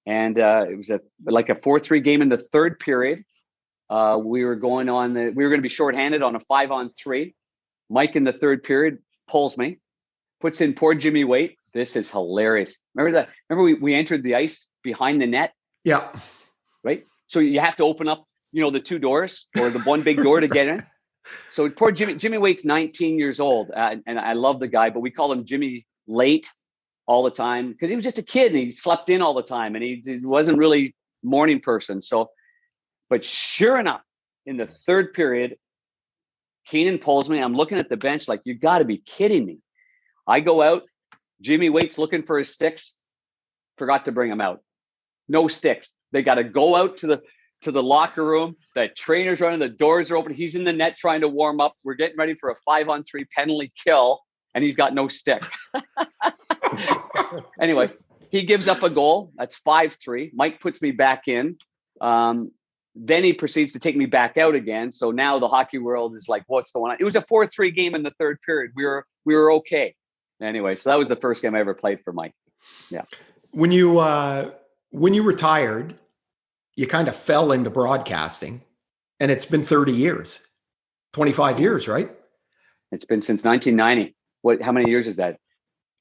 And it was like a 4-3 game in the third period. We were going to be shorthanded on a 5-on-3. Mike in the third period pulls me, puts in poor Jimmy Waite. This is hilarious. Remember that? Remember we entered the ice behind the net? Yeah. Right. So you have to open up, the two doors or the one big door to get in. So poor Jimmy Waite's 19 years old. And I love the guy, but we call him Jimmy Late all the time because he was just a kid and he slept in all the time and he wasn't really a morning person. So, but sure enough, in the third period, Keenan pulls me. I'm looking at the bench like, you got to be kidding me. I go out. Jimmy Waite's looking for his sticks. Forgot to bring them out. No sticks. They got to go out to the locker room. The trainer's running. The doors are open. He's in the net trying to warm up. We're getting ready for a 5-on-3 penalty kill, and he's got no stick. Anyway, he gives up a goal. That's 5-3. Mike puts me back in. Then he proceeds to take me back out again. So now the hockey world is like, what's going on? It was a 4-3 game in the third period. We were okay. Anyway, so that was the first game I ever played for Mike. Yeah. When you retired, you kind of fell into broadcasting, and it's been 30 years, 25 years, right? It's been since 1990. How many years is that?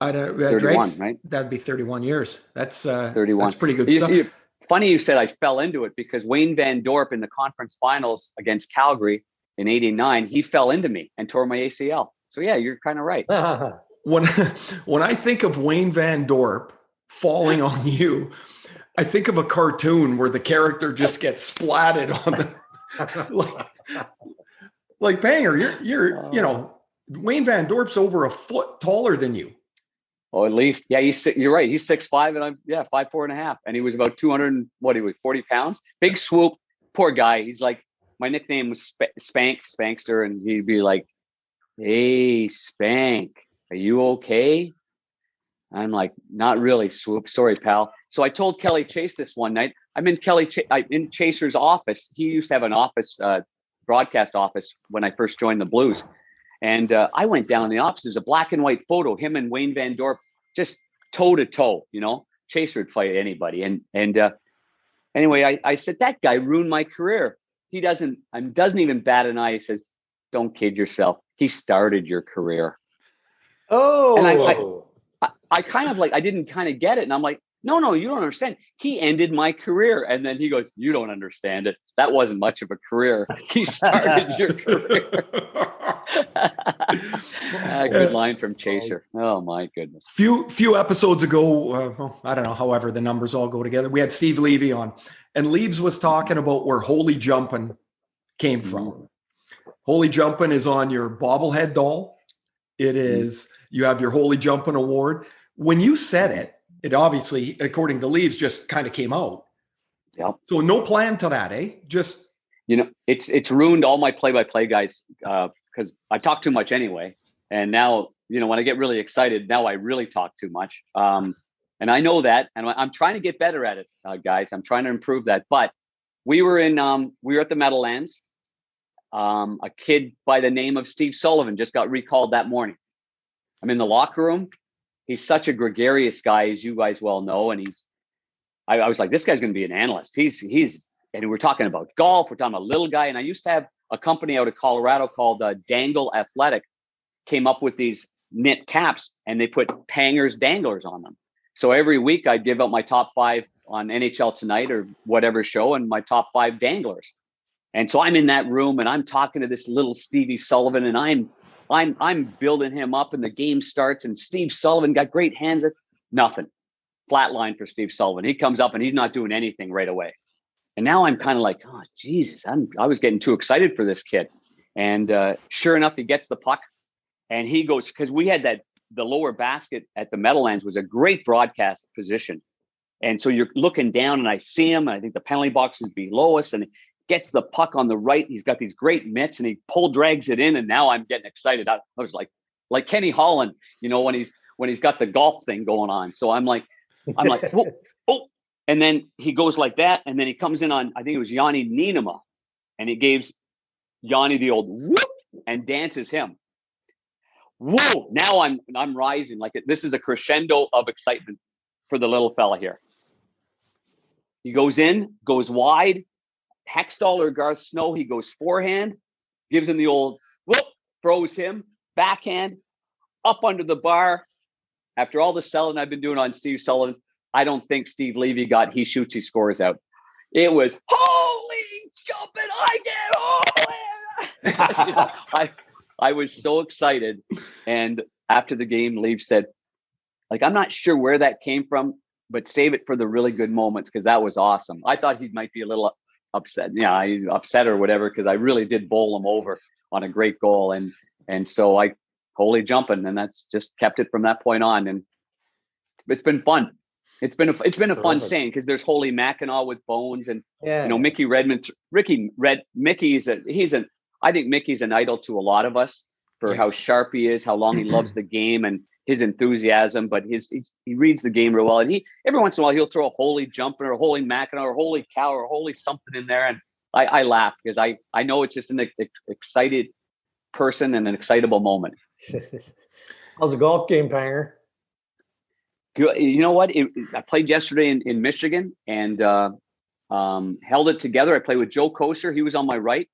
31, right? That'd be 31 years. That's 31. That's pretty good stuff. Funny you said I fell into it because Wayne Van Dorp in the conference finals against Calgary in '89, he fell into me and tore my ACL. So yeah, you're kind of right. When I think of Wayne Van Dorp falling on you, I think of a cartoon where the character just gets splatted on the like Panger. You're Wayne Van Dorp's over a foot taller than you. Oh, at least. Yeah, you're right. He's 6'5", and I'm 5'4.5", and he was about 40 pounds. Big swoop. Poor guy. He's like, my nickname was Spankster, and he'd be like, "Hey, Spank, are you okay?" I'm like, "Not really, Swoop. Sorry, pal." So I told Kelly Chase this one night. I'm in in Chaser's office. He used to have an office, broadcast office, when I first joined the Blues. And I went down in the office. There's a black and white photo, him and Wayne Van Dorp, just toe to toe. Chaser would fight anybody. And anyway, I said, that guy ruined my career. He doesn't even bat an eye. He says, "Don't kid yourself. He started your career." Oh, and I kind of I didn't kind of get it. And I'm like, no, you don't understand. He ended my career. And then he goes, "You don't understand it. That wasn't much of a career. He started your career." Good line from Chaser. Oh my goodness. Few episodes ago, I don't know, however the numbers all go together, we had Steve Levy on, and Leaves was talking about where Holy Jumping came from. Holy Jumpin' is on your bobblehead doll. It is, you have your Holy Jumpin' award. When you said it, it obviously, according to Leaves, just kind of came out. Yep. So no plan to that, eh? Just, it's ruined all my play-by-play guys because I talk too much anyway. And now, when I get really excited, now I really talk too much. And I know that, and I'm trying to get better at it, guys. I'm trying to improve that. But we were at the Meadowlands. A kid by the name of Steve Sullivan just got recalled that morning. I'm in the locker room. He's such a gregarious guy, as you guys well know. And I was like, this guy's going to be an analyst. And we're talking about golf. We're talking about little guy. And I used to have a company out of Colorado called Dangle Athletic, came up with these knit caps, and they put Panger's danglers on them. So every week I'd give out my top 5 on NHL Tonight or whatever show, and my top 5 danglers. And so I'm in that room and I'm talking to this little Stevie Sullivan, and I'm building him up, and the game starts, and Steve Sullivan got great hands. At nothing. Flat line for Steve Sullivan. He comes up and he's not doing anything right away. And now I'm kind of like, oh, Jesus, I was getting too excited for this kid. And sure enough, he gets the puck and he goes, because we had the lower basket at the Meadowlands was a great broadcast position. And so you're looking down and I see him, and I think the penalty box is below us, and he gets the puck on the right. He's got these great mitts and he drags it in. And now I'm getting excited. I was like Kenny Holland, when he's got the golf thing going on. So I'm like, oh. And then he goes like that. And then he comes in on, I think it was Yanni Nienema, and he gives Yanni the old whoop and dances him. Whoa. Now I'm rising. This is a crescendo of excitement for the little fella here. He goes in, goes wide. Hextall or Garth Snow, he goes forehand, gives him the old whoop, throws him, backhand, up under the bar. After all the selling I've been doing on Steve Sullivan, I don't think Steve Levy got he shoots, he scores out. It was holy jumping, I get I was so excited. And after the game, Levy said, I'm not sure where that came from, but save it for the really good moments, because that was awesome. I thought he might be a little upset. Upset or whatever, because I really did bowl him over on a great goal. And so I holy jumping, and that's just kept it from that point on. And it's been fun. It's been a fun saying, because there's Holy Mackinac with Bones, and Mickey Redmond, I think Mickey's an idol to a lot of us for how sharp he is, how long he loves the game, and his enthusiasm. But he reads the game real well, and every once in a while he'll throw a holy jumper or a holy Mackinac or holy cow or holy something in there, and I laugh because I know it's just an excited person and an excitable moment. How's the golf game, Panger? You know what? I played yesterday in Michigan and held it together. I played with Joe Kosher. He was on my right.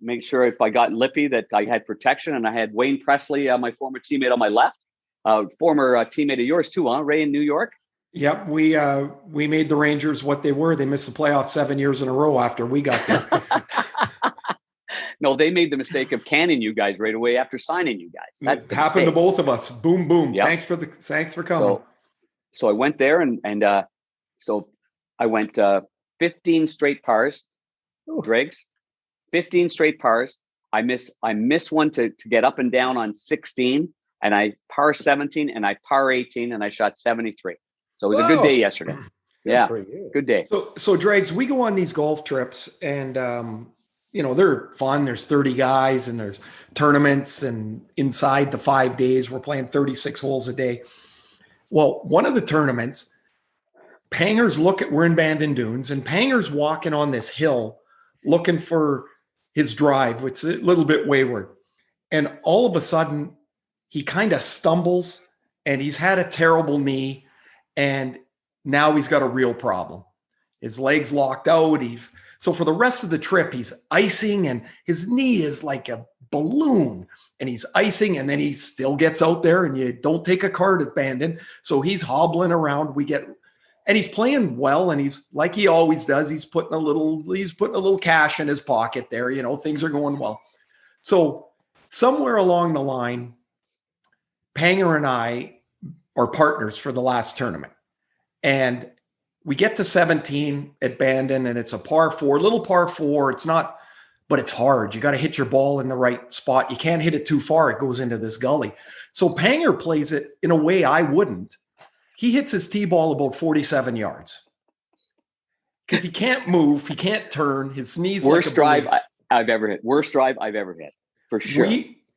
Make sure if I got lippy that I had protection, and I had Wayne Presley, my former teammate, on my left. Former teammate of yours too, huh? Ray in New York. Yep, we made the Rangers what they were. They missed the playoffs 7 years in a row after we got there. No, they made the mistake of canning you guys right away after signing you guys. That's happened to both of us. Boom, boom. Yep. Thanks for coming. So I went there and so I went 15 straight pars, dregs, 15 straight pars. I missed one to get up and down on 16, and I par 17 and I par 18 and I shot 73. So it was a good day yesterday. Yeah, good day. So Dregs, we go on these golf trips and they're fun. There's 30 guys and there's tournaments, and inside the 5 days, we're playing 36 holes a day. Well, one of the tournaments, we're in Bandon Dunes, and Panger's walking on this hill looking for his drive, which is a little bit wayward. And all of a sudden, he kind of stumbles, and he's had a terrible knee, and now he's got a real problem. His leg's locked out. So for the rest of the trip, he's icing, and his knee is like a balloon, and he's icing, and then he still gets out there, and you don't take a card at Bandon. So he's hobbling around. And he's playing well, and he's like he always does. He's putting a little cash in his pocket there. Things are going well. So somewhere along the line, Panger and I are partners for the last tournament, and we get to 17 at Bandon, and it's a par 4, little par 4. It's not but it's hard. You got to hit your ball in the right spot. You can't hit it too far. It goes into this gully. So Panger plays it in a way I wouldn't. He hits his tee ball about 47 yards because he can't move. He can't turn. His knees. Worst drive I've ever hit. Worst drive I've ever hit, for sure.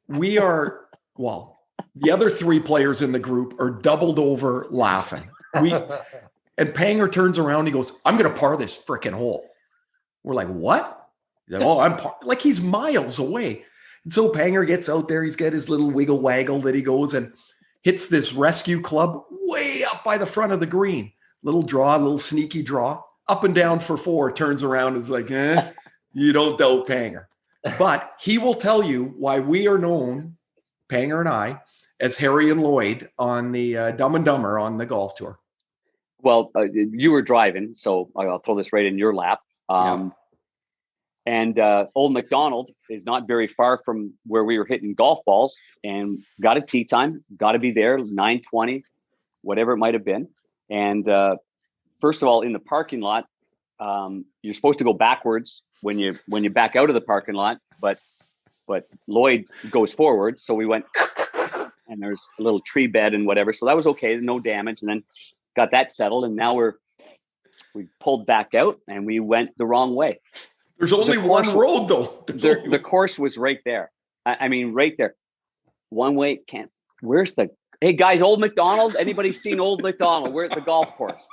We are, well, the other three players in the group are doubled over laughing. And Panger turns around. He goes, "I'm going to par this freaking hole." We're like, "What?" He's like, "Oh, like he's miles away." And so Panger gets out there. He's got his little wiggle waggle that he goes and hits this rescue club way up by the front of the green. Little draw, little sneaky draw, up and down for 4. Turns around and is like, you don't doubt Panger. But he will tell you why we are known, Panger and I, as Harry and Lloyd on the Dumb and Dumber on the golf tour. Well, you were driving, so I'll throw this right in your lap. And Old McDonald is not very far from where we were hitting golf balls, and got a tee time, got to be there, 9:20, whatever it might have been. And first of all, in the parking lot, you're supposed to go backwards when you back out of the parking lot, but Lloyd goes forward. So we went, and there's a little tree bed and whatever. So that was okay, no damage. And then got that settled, and now we pulled back out and we went the wrong way. There's only one road though. The course was right there. I mean, right there. One way can't. Hey guys, Old McDonald? Anybody seen Old McDonald? We're at the golf course.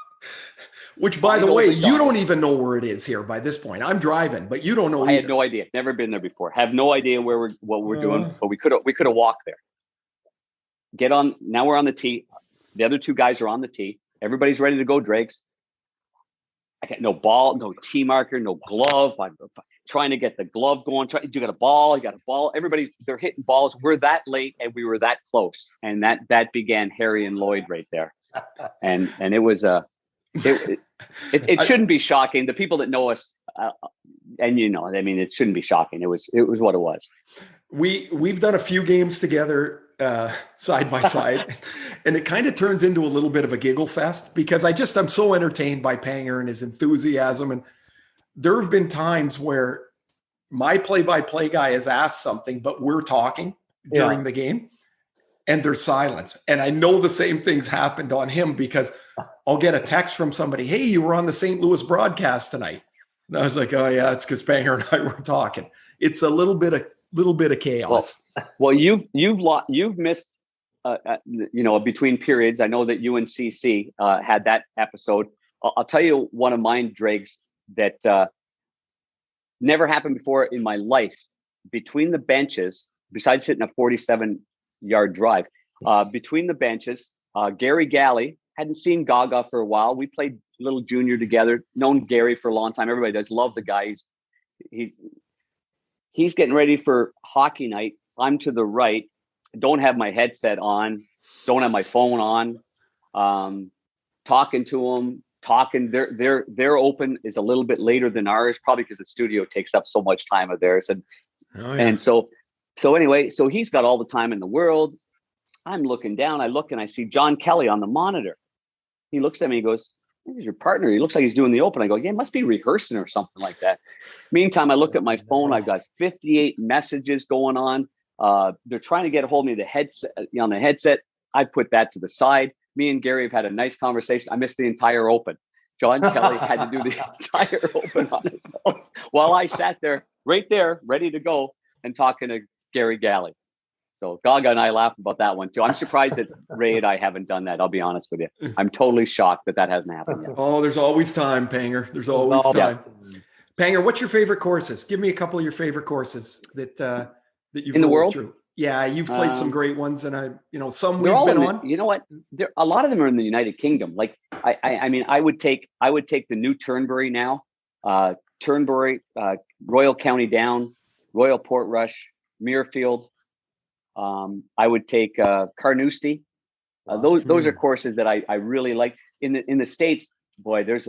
Which, by the way, you don't even know where it is here by this point. I'm driving, but you don't know. I had no idea. Never been there before. Have no idea what we're doing. But we could have walked there. Get on. Now we're on the tee. The other two guys are on the tee. Everybody's ready to go, Drakes. I got no ball, no tee marker, no glove. I'm trying to get the glove going. You got a ball. You got a ball. They're hitting balls. We're that late, and we were that close. And that began Harry and Lloyd right there. And it was it shouldn't be shocking. The people that know us, and I mean, it shouldn't be shocking. It was what it was. We've done a few games together side by side, and it kind of turns into a little bit of a giggle fest because I'm so entertained by Panger and his enthusiasm. And there have been times where my play-by-play guy has asked something, but we're talking during the game and there's silence. And I know the same things happened on him because I'll get a text from somebody, "Hey, you were on the St. Louis broadcast tonight." And I was like, "Oh yeah, it's because Panger and I were talking." It's a little bit of chaos. Well, you've missed, between periods. I know that UNCC had that episode. I'll tell you one of mine, Dregs, that never happened before in my life. Between the benches, besides hitting a 47-yard drive, between the benches, Gary Galley, hadn't seen Gaga for a while. We played little junior together, known Gary for a long time. Everybody does love the guy. He's getting ready for hockey night. I'm to the right. Don't have my headset on. Don't have my phone on. Talking to him. Their open is a little bit later than ours, probably because the studio takes up so much time of theirs. And so anyway, so he's got all the time in the world. I'm looking down. I look and I see John Kelly on the monitor. He looks at me. He goes, "This is your partner. He looks like he's doing the open." I go, "Yeah, must be rehearsing or something like that." Meantime, I look at my phone. I've got 58 messages going on. They're trying to get a hold of me on the headset. I put that to the side. Me and Gary have had a nice conversation. I missed the entire open. John Kelly had to do the entire open on his own while I sat there, right there, ready to go and talking to Gary Galley. So Gaga and I laughed about that one too. I'm surprised that Ray and I haven't done that. I'll be honest with you. I'm totally shocked that hasn't happened yet. Oh, there's always time, Panger. There's always time. Yeah. Panger, what's your favorite courses? Give me a couple of your favorite courses that you've in the world through. Yeah, you've played some great ones, and some we've been on. You know what? A lot of them are in the United Kingdom. Like I mean, I would take the new Turnberry now, Turnberry, Royal County Down, Royal Portrush, Muirfield. I would take Carnoustie. Those are courses that I really like. In the States, boy, there's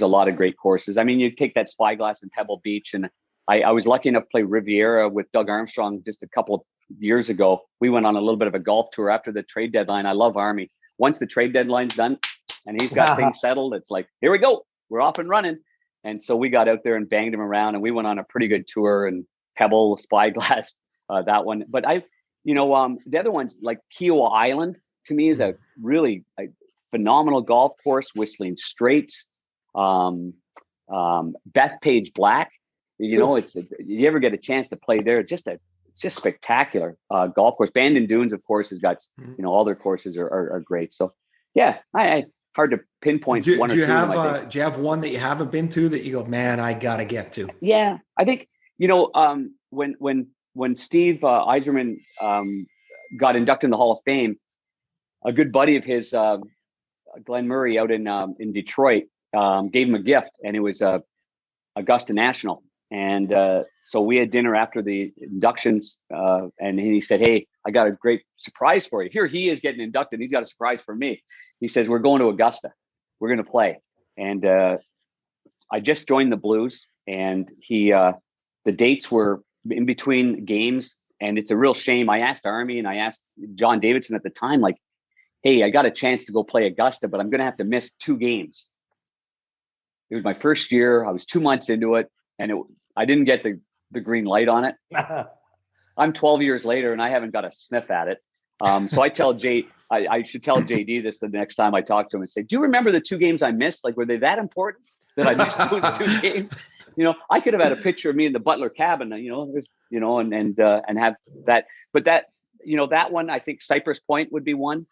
a lot of great courses. I mean, you take that Spyglass and Pebble Beach, and I was lucky enough to play Riviera with Doug Armstrong just a couple of years ago. We went on a little bit of a golf tour after the trade deadline. I love Army. Once the trade deadline's done and he's got things settled, it's like, here we go. We're off and running. And so we got out there and banged him around, and we went on a pretty good tour, and Pebble, Spyglass, that one. But the other ones like Kiowa Island to me is a really phenomenal golf course. Whistling Straits, Bethpage Black. It's you ever get a chance to play there? It's just spectacular golf course. Bandon Dunes, of course, has got all their courses are great. So yeah, I hard to pinpoint one or two. Do you have one that you haven't been to that you go, man, I gotta get to? Yeah, I think when Steve Yzerman got inducted in the Hall of Fame, a good buddy of his, Glenn Murray, out in Detroit, gave him a gift, and it was Augusta National. And so we had dinner after the inductions, and he said, "Hey, I got a great surprise for you." Here he is getting inducted. He's got a surprise for me. He says, "We're going to Augusta. We're going to play." And I just joined the Blues, and the dates were in between games, and it's a real shame. I asked Army and I asked John Davidson at the time, like, "Hey, I got a chance to go play Augusta, but I'm going to have to miss 2 games." It was my first year. I was 2 months into it, and I didn't get the green light on it. I'm 12 years later, and I haven't got a sniff at it. So I tell I should tell JD this the next time I talk to him and say, "Do you remember the 2 games I missed? Like, were they that important that I missed those 2 games?" I could have had a picture of me in the Butler cabin, and have that. But that, that one, I think Cypress Point would be one.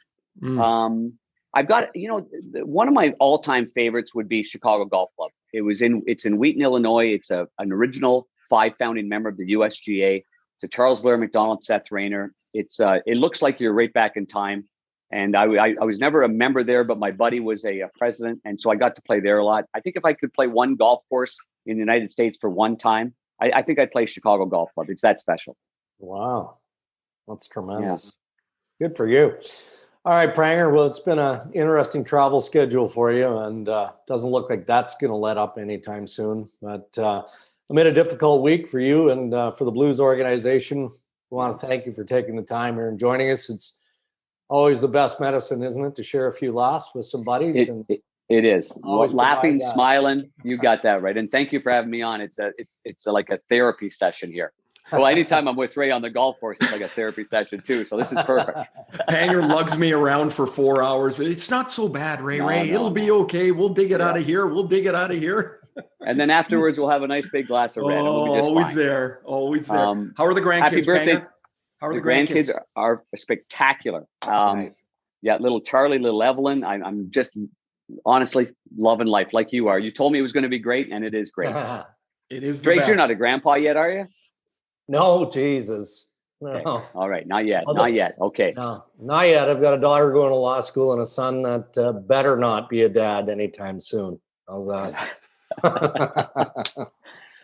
I've got, one of my all-time favorites would be Chicago Golf Club. It's in Wheaton, Illinois. It's an original 5 founding member of the USGA. It's a Charles Blair McDonald, Seth Rayner. It looks like you're right back in time. And I was never a member there, but my buddy was a president. And so I got to play there a lot. I think if I could play one golf course in the United States for one time, I think I'd play Chicago Golf Club. It's that special. Wow. That's tremendous. Yeah. Good for you. All right, Pranger. Well, it's been an interesting travel schedule for you, and doesn't look like that's going to let up anytime soon. But amid a difficult week for you and for the Blues organization, we want to thank you for taking the time here and joining us. It's always the best medicine, isn't it, to share a few laughs with some buddies? It is. Laughing, smiling. You got that right. And thank you for having me on. It's like a therapy session here. Well, anytime I'm with Ray on the golf course, it's like a therapy session too. So this is perfect. Panger lugs me around for 4 hours. It's not so bad, Ray. It'll be okay. We'll dig it out of here. And then afterwards, we'll have a nice big glass of red. Always there. How are the grandkids? Happy birthday. Panger? How are the grandkids? Are spectacular. Nice. Yeah, little Charlie, little Evelyn. I'm just honestly loving life like you are. You told me it was going to be great, and it is great. It is. Drake, you're not a grandpa yet, are you? No, Jesus. No. Okay. All right. Not yet. Not yet. Okay. No, not yet. I've got a daughter going to law school and a son that better not be a dad anytime soon. How's that? That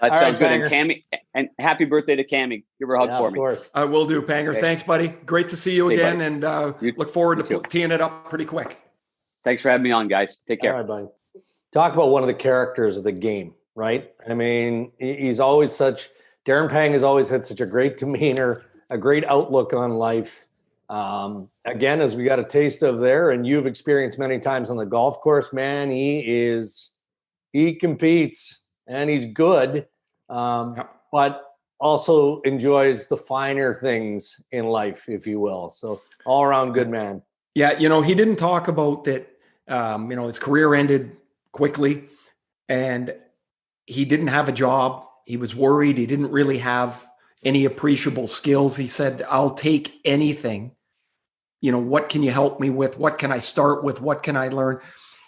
sounds good. And Cammy, and happy birthday to Cammy. Give her a hug for me. Of course. I will do, Panger. Okay. Thanks, buddy. Great to see you again, and look forward to teeing it up pretty quick. Thanks for having me on, guys. Take care. All right, buddy. Talk about one of the characters of the game, right? I mean, he's always Darren Pang has always had such a great demeanor, a great outlook on life. Again, as we got a taste of there, and you've experienced many times on the golf course, man, he competes and he's good, but also enjoys the finer things in life, if you will. So all around good man. Yeah. He didn't talk about that. His career ended quickly and he didn't have a job. He was worried. He didn't really have any appreciable skills. He said, "I'll take anything. What can you help me with? What can I start with? What can I learn?"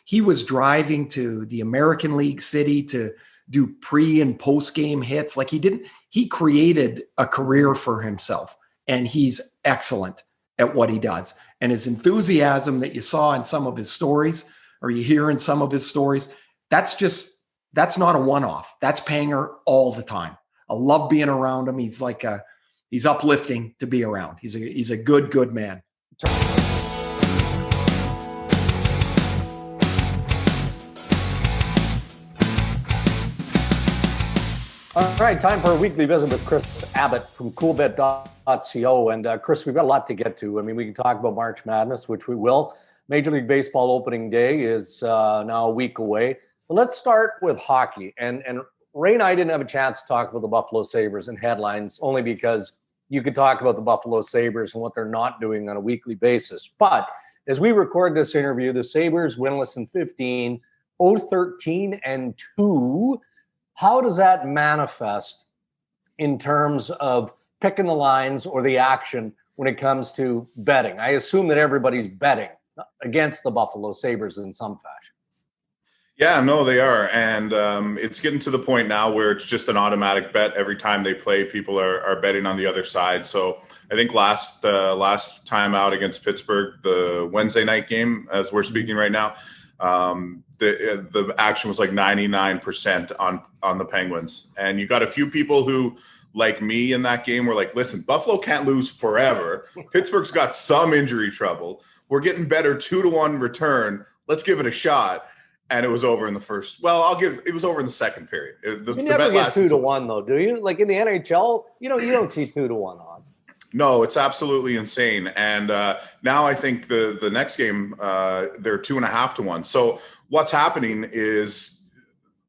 He was driving to the American League City to do pre and post game hits. Like he created a career for himself, and he's excellent at what he does. And his enthusiasm that you saw in some of his stories, or you hear in some of his stories, that's not a one-off. That's Panger all the time. I love being around him. He's he's uplifting to be around. He's a good man. All right, time for a weekly visit with Chris Abbott from coolbet.co. And Chris, we've got a lot to get to. I mean, we can talk about March Madness, which we will. Major League Baseball opening day is now a week away. Well, let's start with hockey. And Ray and I didn't have a chance to talk about the Buffalo Sabres and headlines only because you could talk about the Buffalo Sabres and what they're not doing on a weekly basis. But as we record this interview, the Sabres winless in 15, 0-13-2. How does that manifest in terms of picking the lines or the action when it comes to betting? I assume that everybody's betting against the Buffalo Sabres in some fashion. Yeah, no, they are. And it's getting to the point now where it's just an automatic bet. Every time they play, people are betting on the other side. So I think last time out against Pittsburgh, the Wednesday night game, as we're speaking right now, the action was like 99% on the Penguins. And you got a few people who, like me in that game, were like, listen, Buffalo can't lose forever. Pittsburgh's got some injury trouble. We're getting better 2-1 return. Let's give it a shot. And it was over in the first. Well, it was over in the second period. You never get 2-1 though, do you? Like in the NHL, you don't see 2-1 odds. No, it's absolutely insane. And now I think the next game they're 2.5-1. So what's happening is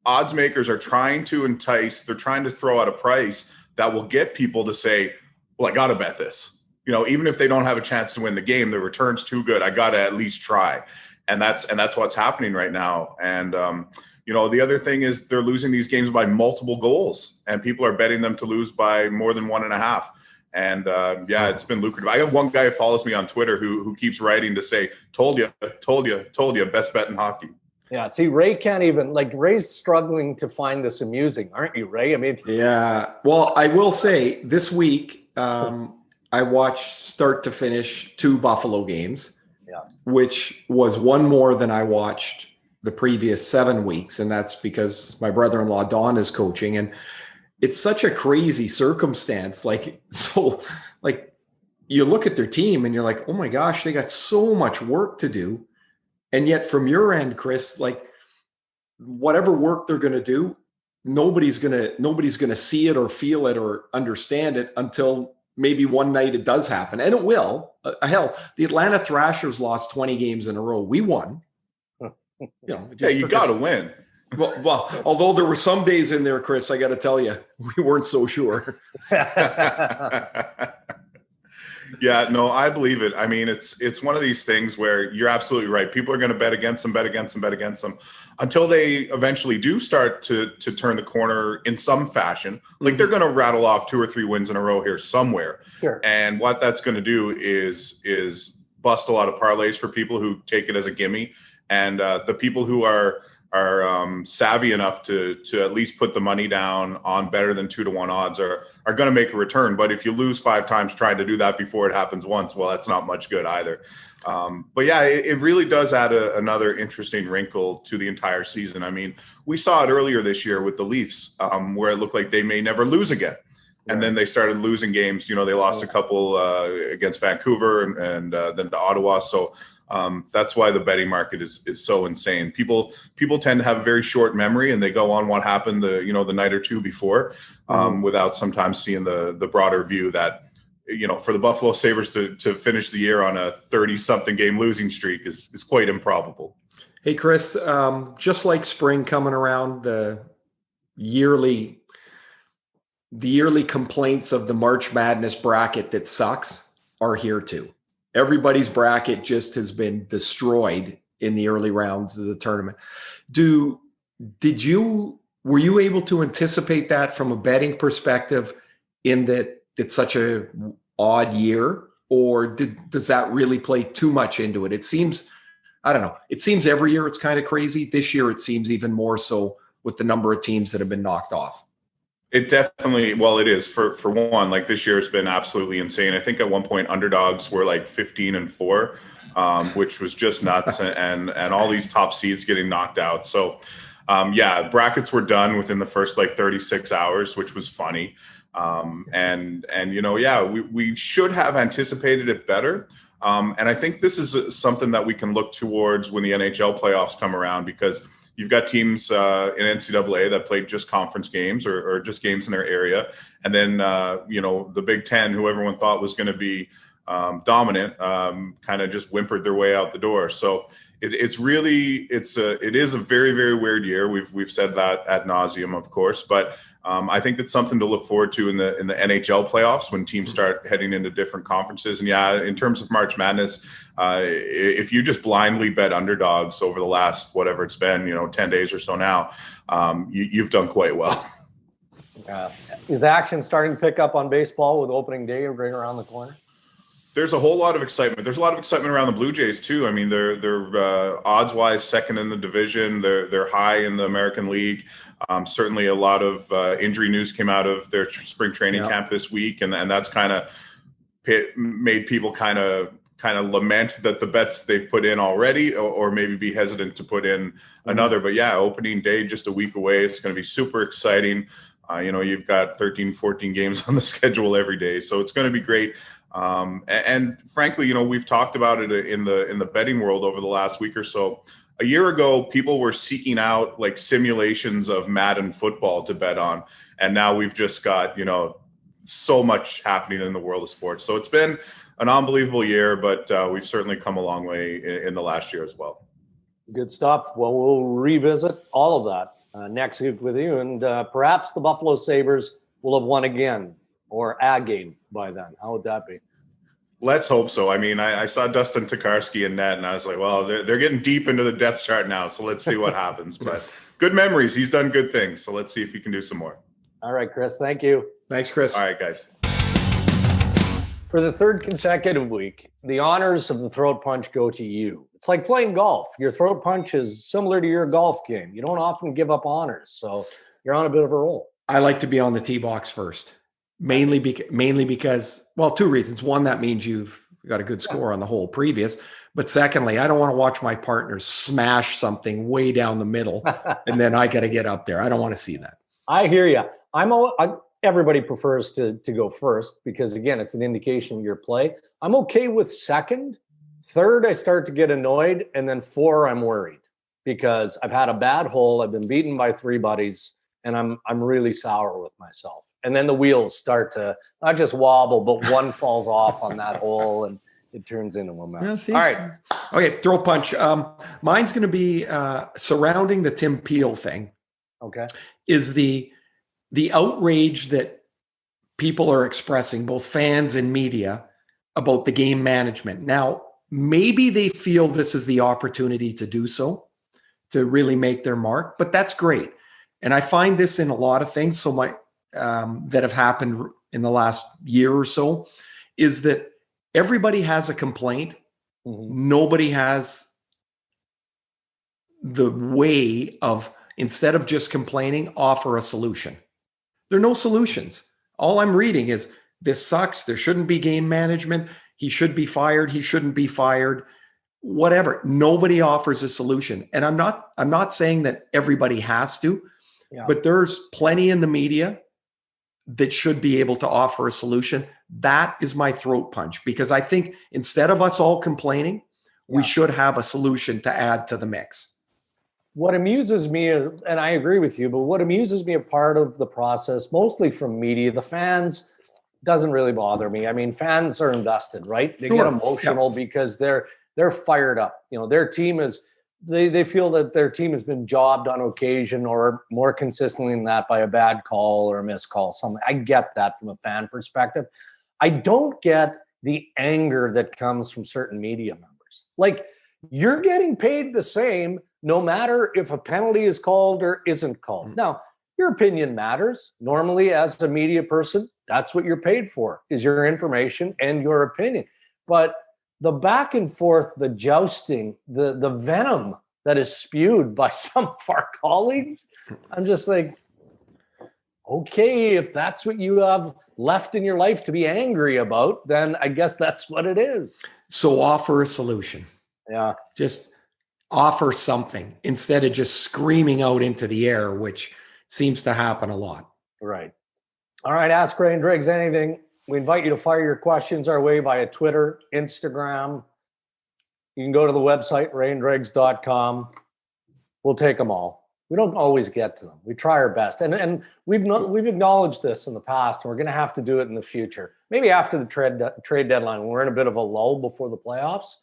odds makers are trying to entice. They're trying to throw out a price that will get people to say, "Well, I got to bet this." Even if they don't have a chance to win the game, the return's too good. I got to at least try. And that's what's happening right now. And, the other thing is they're losing these games by multiple goals, and people are betting them to lose by more than 1.5. And it's been lucrative. I have one guy who follows me on Twitter who keeps writing to say, told you, best bet in hockey. Yeah. See, Ray can't even, Ray's struggling to find this amusing. Aren't you, Ray? I mean, yeah. Well, I will say this week, I watched start to finish 2 Buffalo games. Yeah. Which was one more than I watched the previous 7 weeks. And that's because my brother-in-law, Don, is coaching. And it's such a crazy circumstance. You look at their team and you're like, oh my gosh, they got so much work to do. And yet from your end, Chris, whatever work they're going to do, nobody's going to see it or feel it or understand it until maybe one night it does happen, and it will. Hell, the Atlanta Thrashers lost 20 games in a row. We won. You got to win. Well, although there were some days in there, Chris, I got to tell you, we weren't so sure. Yeah, no, I believe it. I mean, it's one of these things where you're absolutely right. People are going to bet against them until they eventually do start to turn the corner in some fashion. Like they're going to rattle off 2 or 3 wins in a row here somewhere. Sure. And what that's going to do is bust a lot of parlays for people who take it as a gimme. And the people who are savvy enough to at least put the money down on better than 2-1 odds are going to make a return. But if you lose 5 times trying to do that before it happens once, well, that's not much good either. But yeah, it really does add another interesting wrinkle to the entire season. I mean, we saw it earlier this year with the Leafs, where it looked like they may never lose again. And then they started losing games. They lost a couple against Vancouver and then to Ottawa. So that's why the betting market is so insane. People tend to have a very short memory, and they go on what happened the night or two before, without sometimes seeing the broader view that for the Buffalo Sabres to finish the year on a 30-something game losing streak is quite improbable. Hey, Chris, just like spring coming around, the yearly complaints of the March Madness bracket that sucks are here too. Everybody's bracket just has been destroyed in the early rounds of the tournament. Were you able to anticipate that from a betting perspective in that it's such a odd year, or does that really play too much into it? It seems, I don't know. It seems every year it's kind of crazy. This year it seems even more so with the number of teams that have been knocked off. It definitely, well, it is for one, this year has been absolutely insane. I think at one point underdogs were 15-4, which was just nuts. and all these top seeds getting knocked out. So brackets were done within the first 36 hours, which was funny. We should have anticipated it better. And I think this is something that we can look towards when the NHL playoffs come around, because you've got teams in NCAA that played just conference games or just games in their area. And then, the Big Ten, who everyone thought was going to be dominant, kind of just whimpered their way out the door. So it is a very, very weird year. We've said that ad nauseum, of course, but I think that's something to look forward to in the NHL playoffs when teams start heading into different conferences. And yeah, in terms of March Madness, if you just blindly bet underdogs over the last, whatever it's been, 10 days or so now, you've done quite well. Is action starting to pick up on baseball with opening day right around the corner? There's a whole lot of excitement. There's a lot of excitement around the Blue Jays too. I mean, they're odds-wise second in the division. They're high in the American League. Certainly, a lot of injury news came out of their spring training camp this week, and that's kind of made people kind of lament that the bets they've put in already, or maybe be hesitant to put in another. But yeah, opening day just a week away. It's going to be super exciting. You've got 13, 14 games on the schedule every day, so it's going to be great. And frankly, we've talked about it in the betting world over the last week or so. A year ago, people were seeking out like simulations of Madden football to bet on. And now we've just got, so much happening in the world of sports. So it's been an unbelievable year, but we've certainly come a long way in the last year as well. Good stuff. Well, we'll revisit all of that next week with you. And perhaps the Buffalo Sabres will have won again or a game by then. How would that be? Let's hope so. I mean, I saw Dustin Tokarski in net, and I was like, well, they're getting deep into the depth chart now, so let's see what happens. But good memories. He's done good things, so let's see if he can do some more. All right, Chris. Thank you. Thanks, Chris. All right, guys. For the third consecutive week, the honors of the throat punch go to you. It's like playing golf. Your throat punch is similar to your golf game. You don't often give up honors, so you're on a bit of a roll. I like to be on the tee box first. Mainly because, well, two reasons. One, that means you've got a good score on the whole previous. But secondly, I don't want to watch my partner smash something way down the middle and then I got to get up there. I don't want to see that. I hear you. Everybody prefers to go first because, again, it's an indication of your play. I'm okay with second. Third, I start to get annoyed. And then 4, I'm worried because I've had a bad hole. I've been beaten by 3 buddies and I'm really sour with myself. And then the wheels start to not just wobble, but one falls off on that hole and it turns into a mess. All right. Okay, throat punch. Mine's going to be surrounding the Tim Peel thing. Okay. Is the outrage that people are expressing, both fans and media, about the game management. Now, maybe they feel this is the opportunity to do so, to really make their mark, but that's great. And I find this in a lot of things. So that have happened in the last year or so is that everybody has a complaint. Mm-hmm. Nobody has the way of, instead of just complaining, offer a solution. There are no solutions. All I'm reading is this sucks. There shouldn't be game management. He should be fired. He shouldn't be fired. Whatever. Nobody offers a solution. And I'm not saying that everybody has to, but there's plenty in the media that should be able to offer a solution. That is my throat punch, because I think instead of us all complaining, we should have a solution to add to the mix. What amuses me, and I agree with you, but what amuses me a part of the process, mostly from media, the fans, doesn't really bother me. I mean, fans are invested, right? They get emotional because they're fired up. Their team is, they feel that their team has been jobbed on occasion, or more consistently than that, by a bad call or a missed call. Something. I get that from a fan perspective. I don't get the anger that comes from certain media members. Like, you're getting paid the same no matter if a penalty is called or isn't called. Mm-hmm. Now, your opinion matters. Normally, as a media person, that's what you're paid for, is your information and your opinion. But the back and forth, the jousting, the venom that is spewed by some of our colleagues, I'm just like, okay, if that's what you have left in your life to be angry about, then I guess that's what it is. So offer a solution. Yeah. Just offer something instead of just screaming out into the air, which seems to happen a lot. Right. All right. Ask Ray and Driggs anything. We invite you to fire your questions our way via Twitter, Instagram. You can go to the website, rayanddriggs.com. We'll take them all. We don't always get to them. We try our best. And we've acknowledged this in the past, and we're going to have to do it in the future. Maybe after the trade deadline, when we're in a bit of a lull before the playoffs.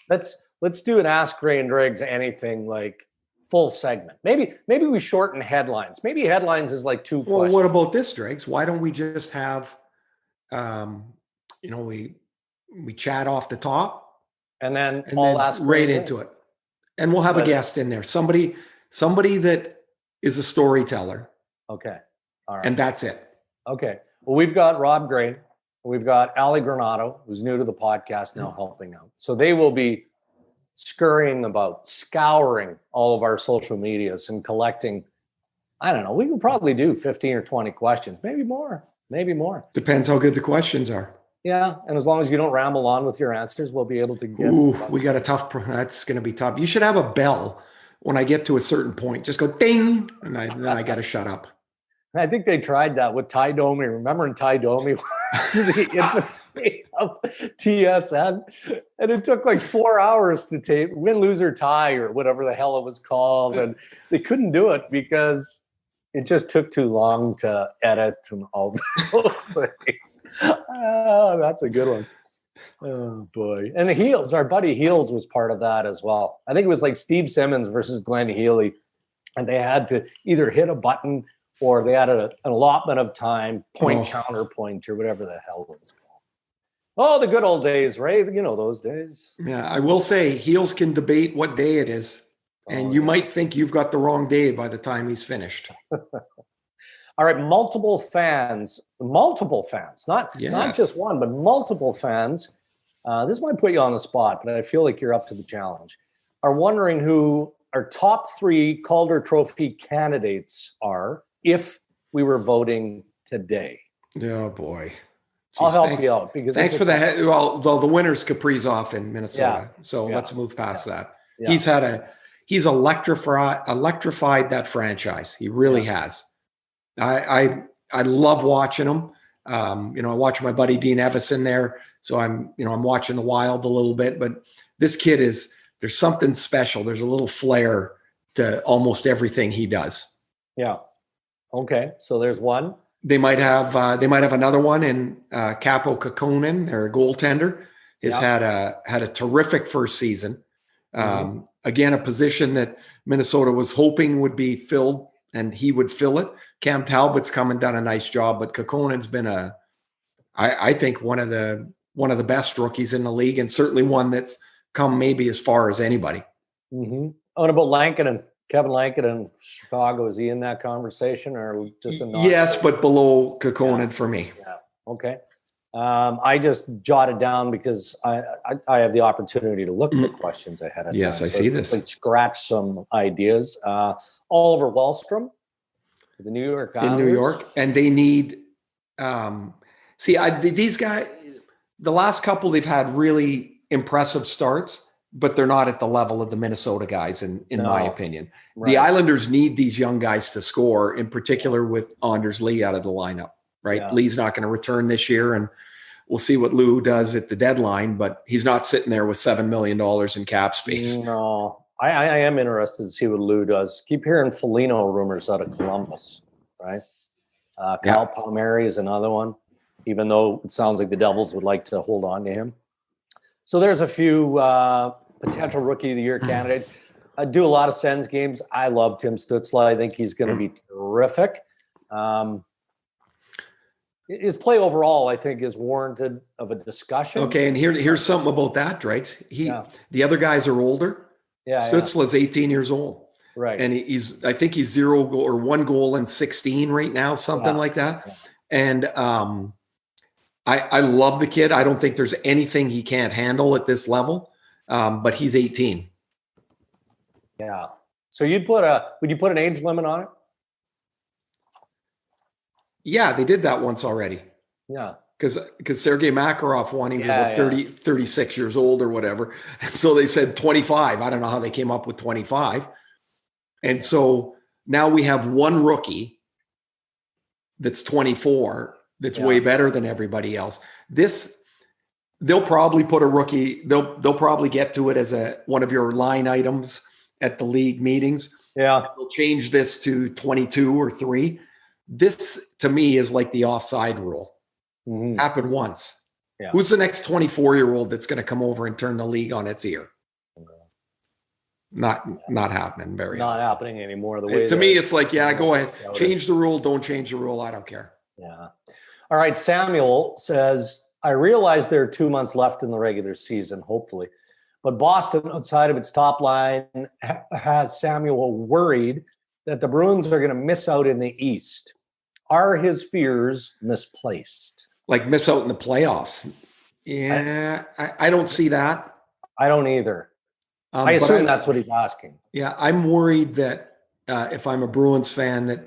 Let's let's do an Ask Ray and Driggs anything, like full segment. Maybe we shorten headlines. Maybe headlines is like 2 questions. Well, what about this, Driggs? Why don't we just have, we chat off the top and then ask right into it, and we'll have a guest in there, somebody that is a storyteller. Okay, all right, and that's it. Okay, well, we've got Rob Gray, we've got Ali Granato, who's new to the podcast now, helping out. So they will be scouring all of our social medias and collecting. I don't know. We can probably do 15 or 20 questions, maybe more. Depends how good the questions are. Yeah, and as long as you don't ramble on with your answers, we'll be able to get. Ooh, we got that's going to be tough. You should have a bell when I get to a certain point. Just go ding, and then I got to shut up. I think they tried that with Ty Domi. Remember in Ty Domi, the infancy of TSN, and it took like 4 hours to tape win, lose, or tie, or whatever the hell it was called, and they couldn't do it because it just took too long to edit and all those things. Oh, that's a good one. Oh boy! And the Heels, our buddy Heels, was part of that as well. I think it was like Steve Simmons versus Glenn Healy, and they had to either hit a button or they had an allotment of time, counterpoint, or whatever the hell it was called. Oh, the good old days, Ray. You know those days. Yeah, I will say Heels can debate what day it is. And you might think you've got the wrong day by the time he's finished. All right, multiple fans, not just one, but multiple fans. This might put you on the spot, but I feel like you're up to the challenge. Are wondering who our top 3 Calder Trophy candidates are if we were voting today. Oh boy. Jeez, I'll help you out because thanks for that. Well, the winner's Kaprizov in Minnesota. Yeah. So let's move past that. Yeah. He's electrified that franchise. He really has. I love watching him. I watch my buddy Dean Evison there. So I'm watching the Wild a little bit, but this kid there's something special. There's a little flair to almost everything he does. Yeah. Okay. So there's one. They might have another one in Capo Kakkonen, their goaltender. Has had a terrific first season. Again, a position that Minnesota was hoping would be filled, and he would fill it. Cam Talbot's come and done a nice job, but Kakkonen's been I think one of the best rookies in the league, and certainly one that's come maybe as far as anybody. Mm-hmm. What about Lankinen? Kevin Lankinen in Chicago, is he in that conversation or just a non? Yes, but below Kakkonen for me. Yeah. Okay. I just jotted down because I have the opportunity to look at the questions ahead of time. Yes, I see this. Like scratch some ideas. Oliver Wahlstrom, the New York Islanders. In New York, and they need. These guys, the last couple they've had really impressive starts, but they're not at the level of the Minnesota guys, in my opinion. Right. The Islanders need these young guys to score, in particular with Anders Lee out of the lineup. Right. Yeah. Lee's not going to return this year, and we'll see what Lou does at the deadline, but he's not sitting there with $7 million in cap space. No, I am interested to see what Lou does. Keep hearing Foligno rumors out of Columbus, right? Kyle Palmieri is another one, even though it sounds like the Devils would like to hold on to him. So there's a few potential Rookie of the Year candidates. I do a lot of Sens games. I love Tim Stützle. I think he's going to be terrific. His play overall, I think, is warranted of a discussion. Okay, and here's something about that, Drakes. The other guys are older. Yeah, Stützle is 18 years old. Right. And I think he's 0 goal or 1 goal in 16 right now, something like that. Yeah. And I love the kid. I don't think there's anything he can't handle at this level. But he's 18. Yeah. So would you put an age limit on it? Yeah, they did that once already. Yeah. Because Sergei Makarov won, he was about 36 years old or whatever. And so they said 25. I don't know how they came up with 25. And so now we have one rookie that's 24 that's way better than everybody else. They'll probably put a rookie, they'll probably get to it as one of your line items at the league meetings. Yeah. They'll change this to 22 or 3. This, to me, is like the offside rule. Mm-hmm. Happened once. Yeah. Who's the next 24-year-old that's going to come over and turn the league on its ear? not happening very not often. happening anymore. The way To me, it's like, yeah, go ahead, change the rule, don't change the rule. I don't care. Yeah. All right. Samuel says, I realize there are 2 months left in the regular season, hopefully, but Boston, outside of its top line, has Samuel worried that the Bruins are going to miss out in the East. Are his fears misplaced? Like miss out in the playoffs? Yeah, I don't see that. I don't either. I assume that's what he's asking. Yeah, I'm worried that if I'm a Bruins fan that,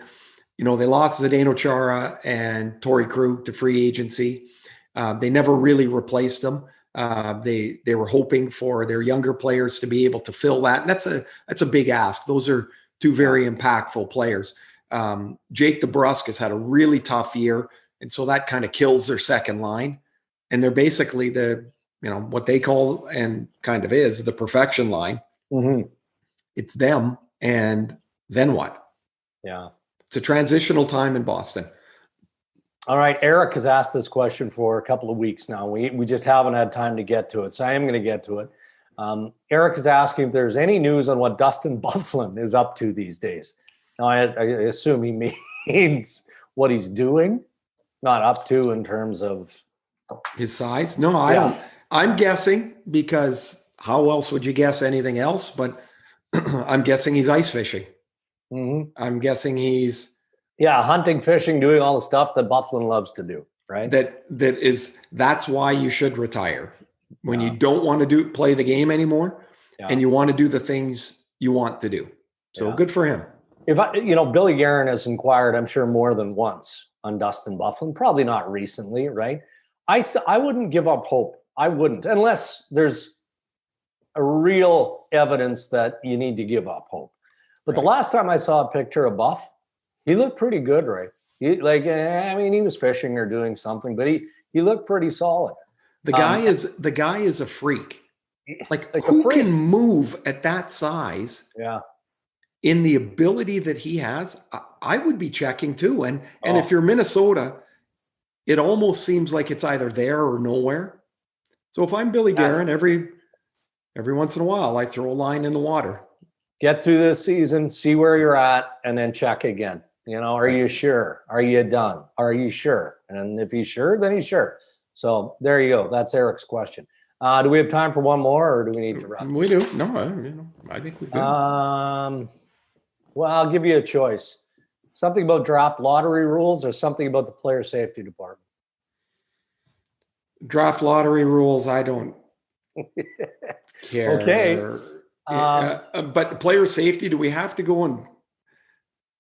they lost Zdeno Chara and Torrey Krug to free agency. They never really replaced them. They were hoping for their younger players to be able to fill that. And that's a big ask. Those are two very impactful players. Jake DeBrusk has had a really tough year. And so that kind of kills their second line. And they're basically what they call and kind of is the perfection line. Mm-hmm. It's them. And then what? Yeah. It's a transitional time in Boston. All right. Eric has asked this question for a couple of weeks now. We just haven't had time to get to it. So I am going to get to it. Eric is asking if there's any news on what Dustin Byfuglien is up to these days. Now, I assume he means what he's doing, not up to in terms of his size. No, I don't. I'm guessing because how else would you guess anything else? But I'm guessing he's ice fishing. Mm-hmm. I'm guessing he's hunting, fishing, doing all the stuff that Byfuglien loves to do. Right. That's why you should retire when you don't want to play the game anymore, and you want to do the things you want to do. So good for him. If Billy Guerin has inquired, I'm sure more than once on Dustin Byfuglien, probably not recently, right? I wouldn't give up hope. I wouldn't, unless there's a real evidence that you need to give up hope. But the last time I saw a picture of Buff, he looked pretty good, right? He was fishing or doing something, but he looked pretty solid. The guy is a freak. Like who can move at that size? Yeah. In the ability that he has, I would be checking too. And if you're Minnesota, it almost seems like it's either there or nowhere. So if I'm Billy Guerin, every once in a while, I throw a line in the water. Get through this season, see where you're at, and then check again. Are you sure? Are you done? Are you sure? And if he's sure, then he's sure. So there you go. That's Eric's question. Do we have time for one more, or do we need to wrap? We do. No, I think we do. Well, I'll give you a choice. Something about draft lottery rules or something about the player safety department? Draft lottery rules, I don't care. Okay. But player safety, do we have to go on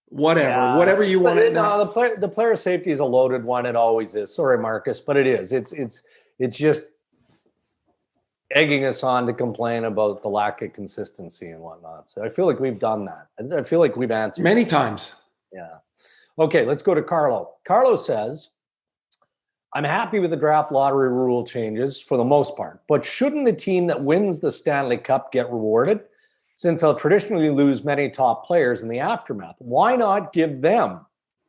whatever you want? The player safety is a loaded one. It always is. Sorry, Marcus, but it is. It's just egging us on to complain about the lack of consistency and whatnot. So I feel like we've done that. I feel like we've answered many times. Yeah. Okay, let's go to Carlo. Carlo says, I'm happy with the draft lottery rule changes for the most part, but shouldn't the team that wins the Stanley Cup get rewarded? Since they'll traditionally lose many top players in the aftermath, why not give them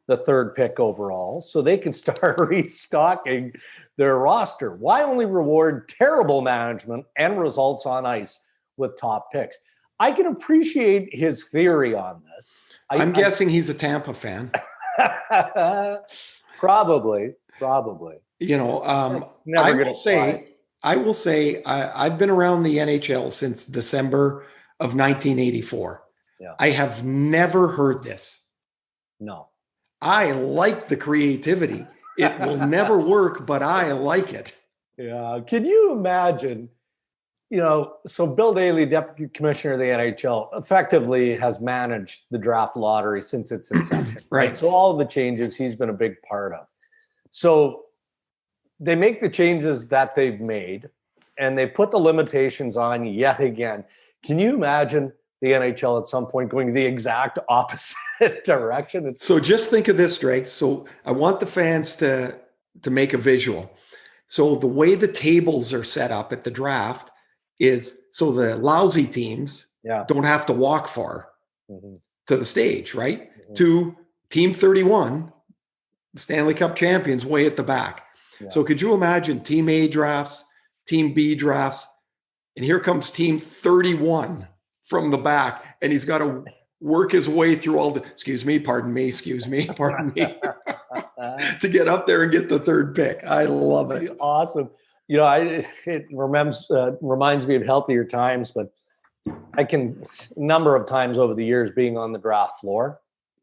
the third pick overall so they can start restocking their roster? Why only reward terrible management and results on ice with top picks? I can appreciate his theory on this. I'm guessing he's a Tampa fan. Probably. I will say I've been around the NHL since December of 1984. Yeah. I have never heard this. No. I like the creativity. It will never work, but I like it. Yeah. Can you imagine, so Bill Daly, Deputy Commissioner of the NHL, effectively has managed the draft lottery since its inception. Right. So all of the changes he's been a big part of. So they make the changes that they've made, and they put the limitations on yet again. Can you imagine the NHL at some point going the exact opposite direction? So just think of this, Drake. So I want the fans to make a visual. So the way the tables are set up at the draft is so the lousy teams don't have to walk far to the stage, right? Mm-hmm. To team 31, the Stanley Cup champions, way at the back. Yeah. So could you imagine team A drafts, team B drafts, and here comes team 31 from the back, and he's got to work his way through all the, excuse me, pardon me, to get up there and get the third pick. I love it. Awesome. It reminds me of healthier times, but a number of times over the years being on the draft floor,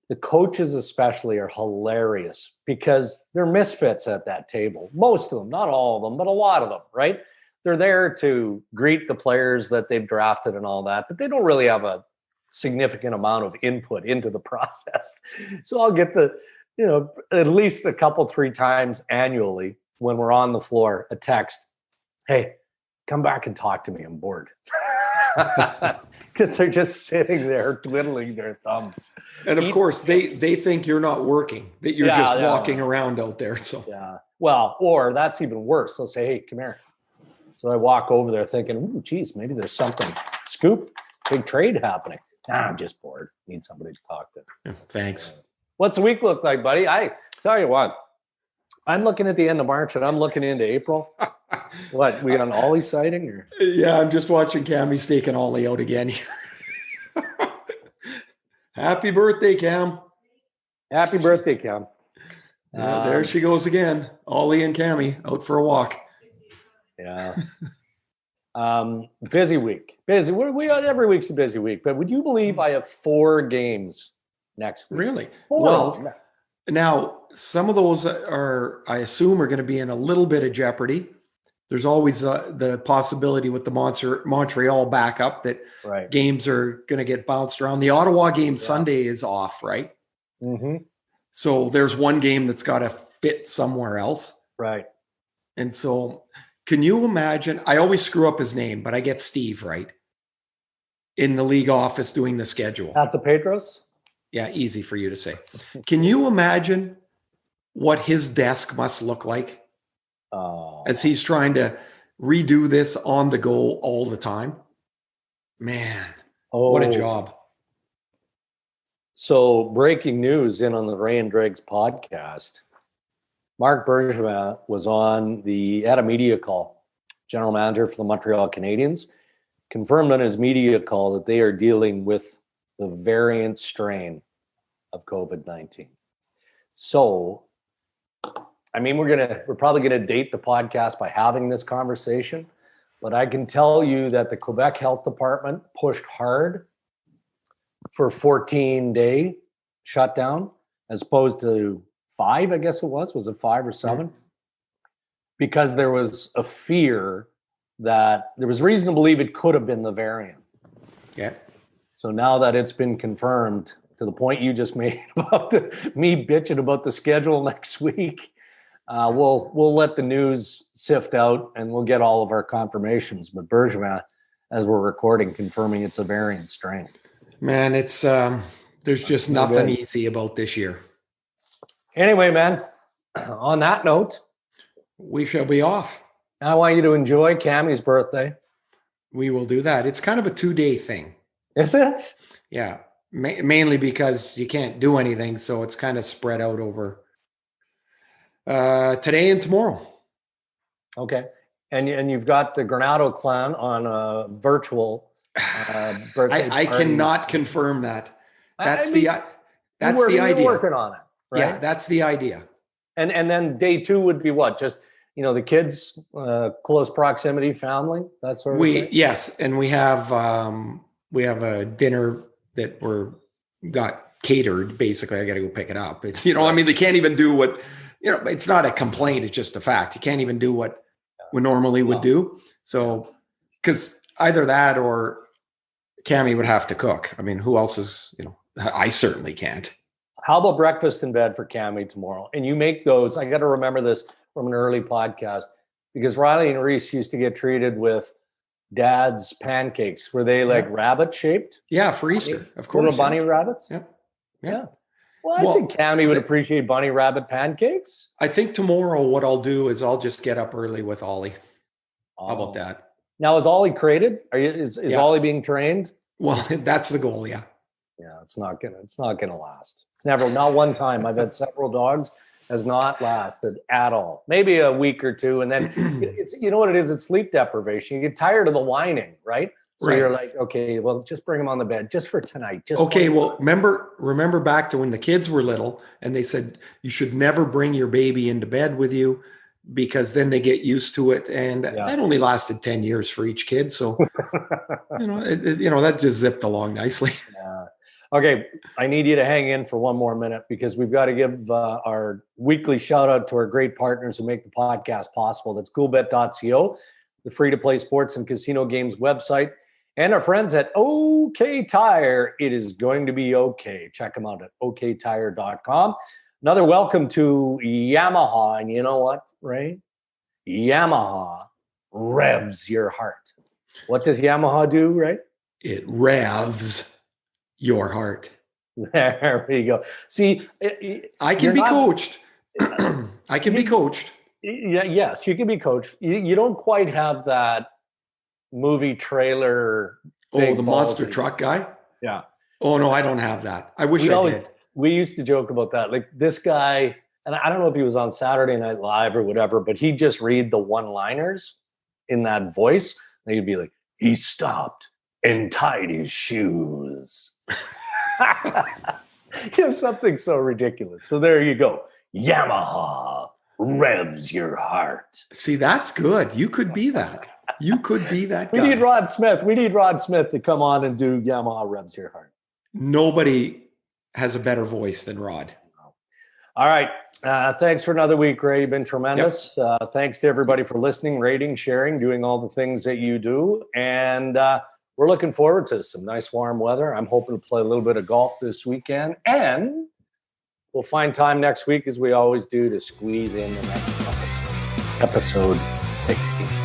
the coaches especially are hilarious because they're misfits at that table. Most of them, not all of them, but a lot of them, right? They're there to greet the players that they've drafted and all that, but they don't really have a significant amount of input into the process. So I'll get at least a couple, 3 times annually when we're on the floor, a text, hey, come back and talk to me. I'm bored. Because they're just sitting there twiddling their thumbs. And of course, they think you're not working, that you're just walking around out there. So yeah. Well, or that's even worse. They'll say, hey, come here. So I walk over there thinking, ooh, geez, maybe there's something. Scoop, big trade happening. Nah, I'm just bored. Need somebody to talk to. Yeah, thanks. What's the week look like, buddy? I tell you what, I'm looking at the end of March and I'm looking into April. What, we got an Ollie sighting? Or? Yeah, I'm just watching Cammy's taking Ollie out again here. Happy birthday, Cam. Happy birthday, Cam. There she goes again. Ollie and Cammy out for a walk. Yeah. Busy week. Busy. Every week's a busy week. But would you believe I have 4 games next week? Really? 4. Well, now some of those I assume are going to be in a little bit of jeopardy. There's always the possibility with the Montreal backup that games are going to get bounced around. The Ottawa game Sunday is off, right? Mm-hmm. So there's one game that's got to fit somewhere else. Right. And so can you imagine? I always screw up his name, but I get Steve right in the league office doing the schedule. That's a Pedros? Yeah, easy for you to say. Can you imagine what his desk must look like as he's trying to redo this on the go all the time? Man, what a job. So breaking news in on the Ray and Darren podcast. Marc Bergevin was at a media call, general manager for the Montreal Canadiens, confirmed on his media call that they are dealing with the variant strain of COVID-19. So, I mean, we're probably gonna date the podcast by having this conversation, but I can tell you that the Quebec Health Department pushed hard for 14-day shutdown as opposed to 5, I guess it was. Was it 5 or 7? Because there was a fear that there was reason to believe it could have been the variant. Yeah. So now that it's been confirmed, to the point you just made about me bitching about the schedule next week, we'll let the news sift out and we'll get all of our confirmations. But Bergevin, as we're recording, confirming it's a variant strain. Man, it's there's just nothing easy about this year. Anyway, man, on that note, we shall be off. I want you to enjoy Cammy's birthday. We will do that. It's kind of a 2-day thing. Is it? Yeah, mainly because you can't do anything, so it's kind of spread out over today and tomorrow. Okay, and you've got the Granado clan on a virtual birthday. I cannot confirm that. That's the idea. You're working on it, right? Yeah, that's the idea. And then day 2 would be what? Just the kids, close proximity, family, that sort of thing? Yes, and we have a dinner that got catered. Basically, I got to go pick it up. It's I mean, they can't even do what it's not a complaint. It's just a fact. You can't even do what we normally would do. So, because either that or Cammy would have to cook. I mean, who else is? I certainly can't. How about breakfast in bed for Cammy tomorrow? And you make those. I got to remember this from an early podcast because Riley and Reese used to get treated with Dad's pancakes. Were they like rabbit shaped? Yeah, for Easter, of course. Little bunny rabbits? Yeah. Well, I think Cammy would appreciate bunny rabbit pancakes. I think tomorrow what I'll do is I'll just get up early with Ollie. How about that? Now, is Ollie crated? Is Ollie being trained? Well, that's the goal, yeah. Yeah, it's not gonna last. It's never, not one time. I've had several dogs, has not lasted at all. Maybe a week or two, and then it's what it is. It's sleep deprivation. You get tired of the whining, right? So you're like, okay, well, just bring them on the bed just for tonight. Well, remember back to when the kids were little and they said you should never bring your baby into bed with you because then they get used to it. And that only lasted 10 years for each kid. So, that just zipped along nicely. Yeah. Okay. I need you to hang in for one more minute because we've got to give our weekly shout out to our great partners who make the podcast possible. That's coolbet.co, the free-to-play sports and casino games website, and our friends at OK Tire. It is going to be okay. Check them out at oktire.com. Another welcome to Yamaha. And you know what, Ray? Yamaha revs your heart. What does Yamaha do, Ray? It revs your heart. There we go. See, I can be coached. I can be coached. Yeah, yes, you can be coached. You don't quite have that movie trailer. Oh, the monster truck guy? Yeah. Oh, no, I don't have that. I wish I did. We used to joke about that. Like this guy, and I don't know if he was on Saturday Night Live or whatever, but he'd just read the one-liners in that voice. And he'd be like, he stopped and tied his shoes. Something so ridiculous. So there you go. Yamaha revs your heart. See, that's good. You could be that. You could be that guy. We need Rod Smith. We need Rod Smith to come on and do Yamaha revs your heart. Nobody has a better voice than Rod. All right. Thanks for another week, Ray. You've been tremendous. Yep. Thanks to everybody for listening, rating, sharing, doing all the things that you do. And we're looking forward to some nice warm weather. I'm hoping to play a little bit of golf this weekend. And we'll find time next week, as we always do, to squeeze in the next episode 60.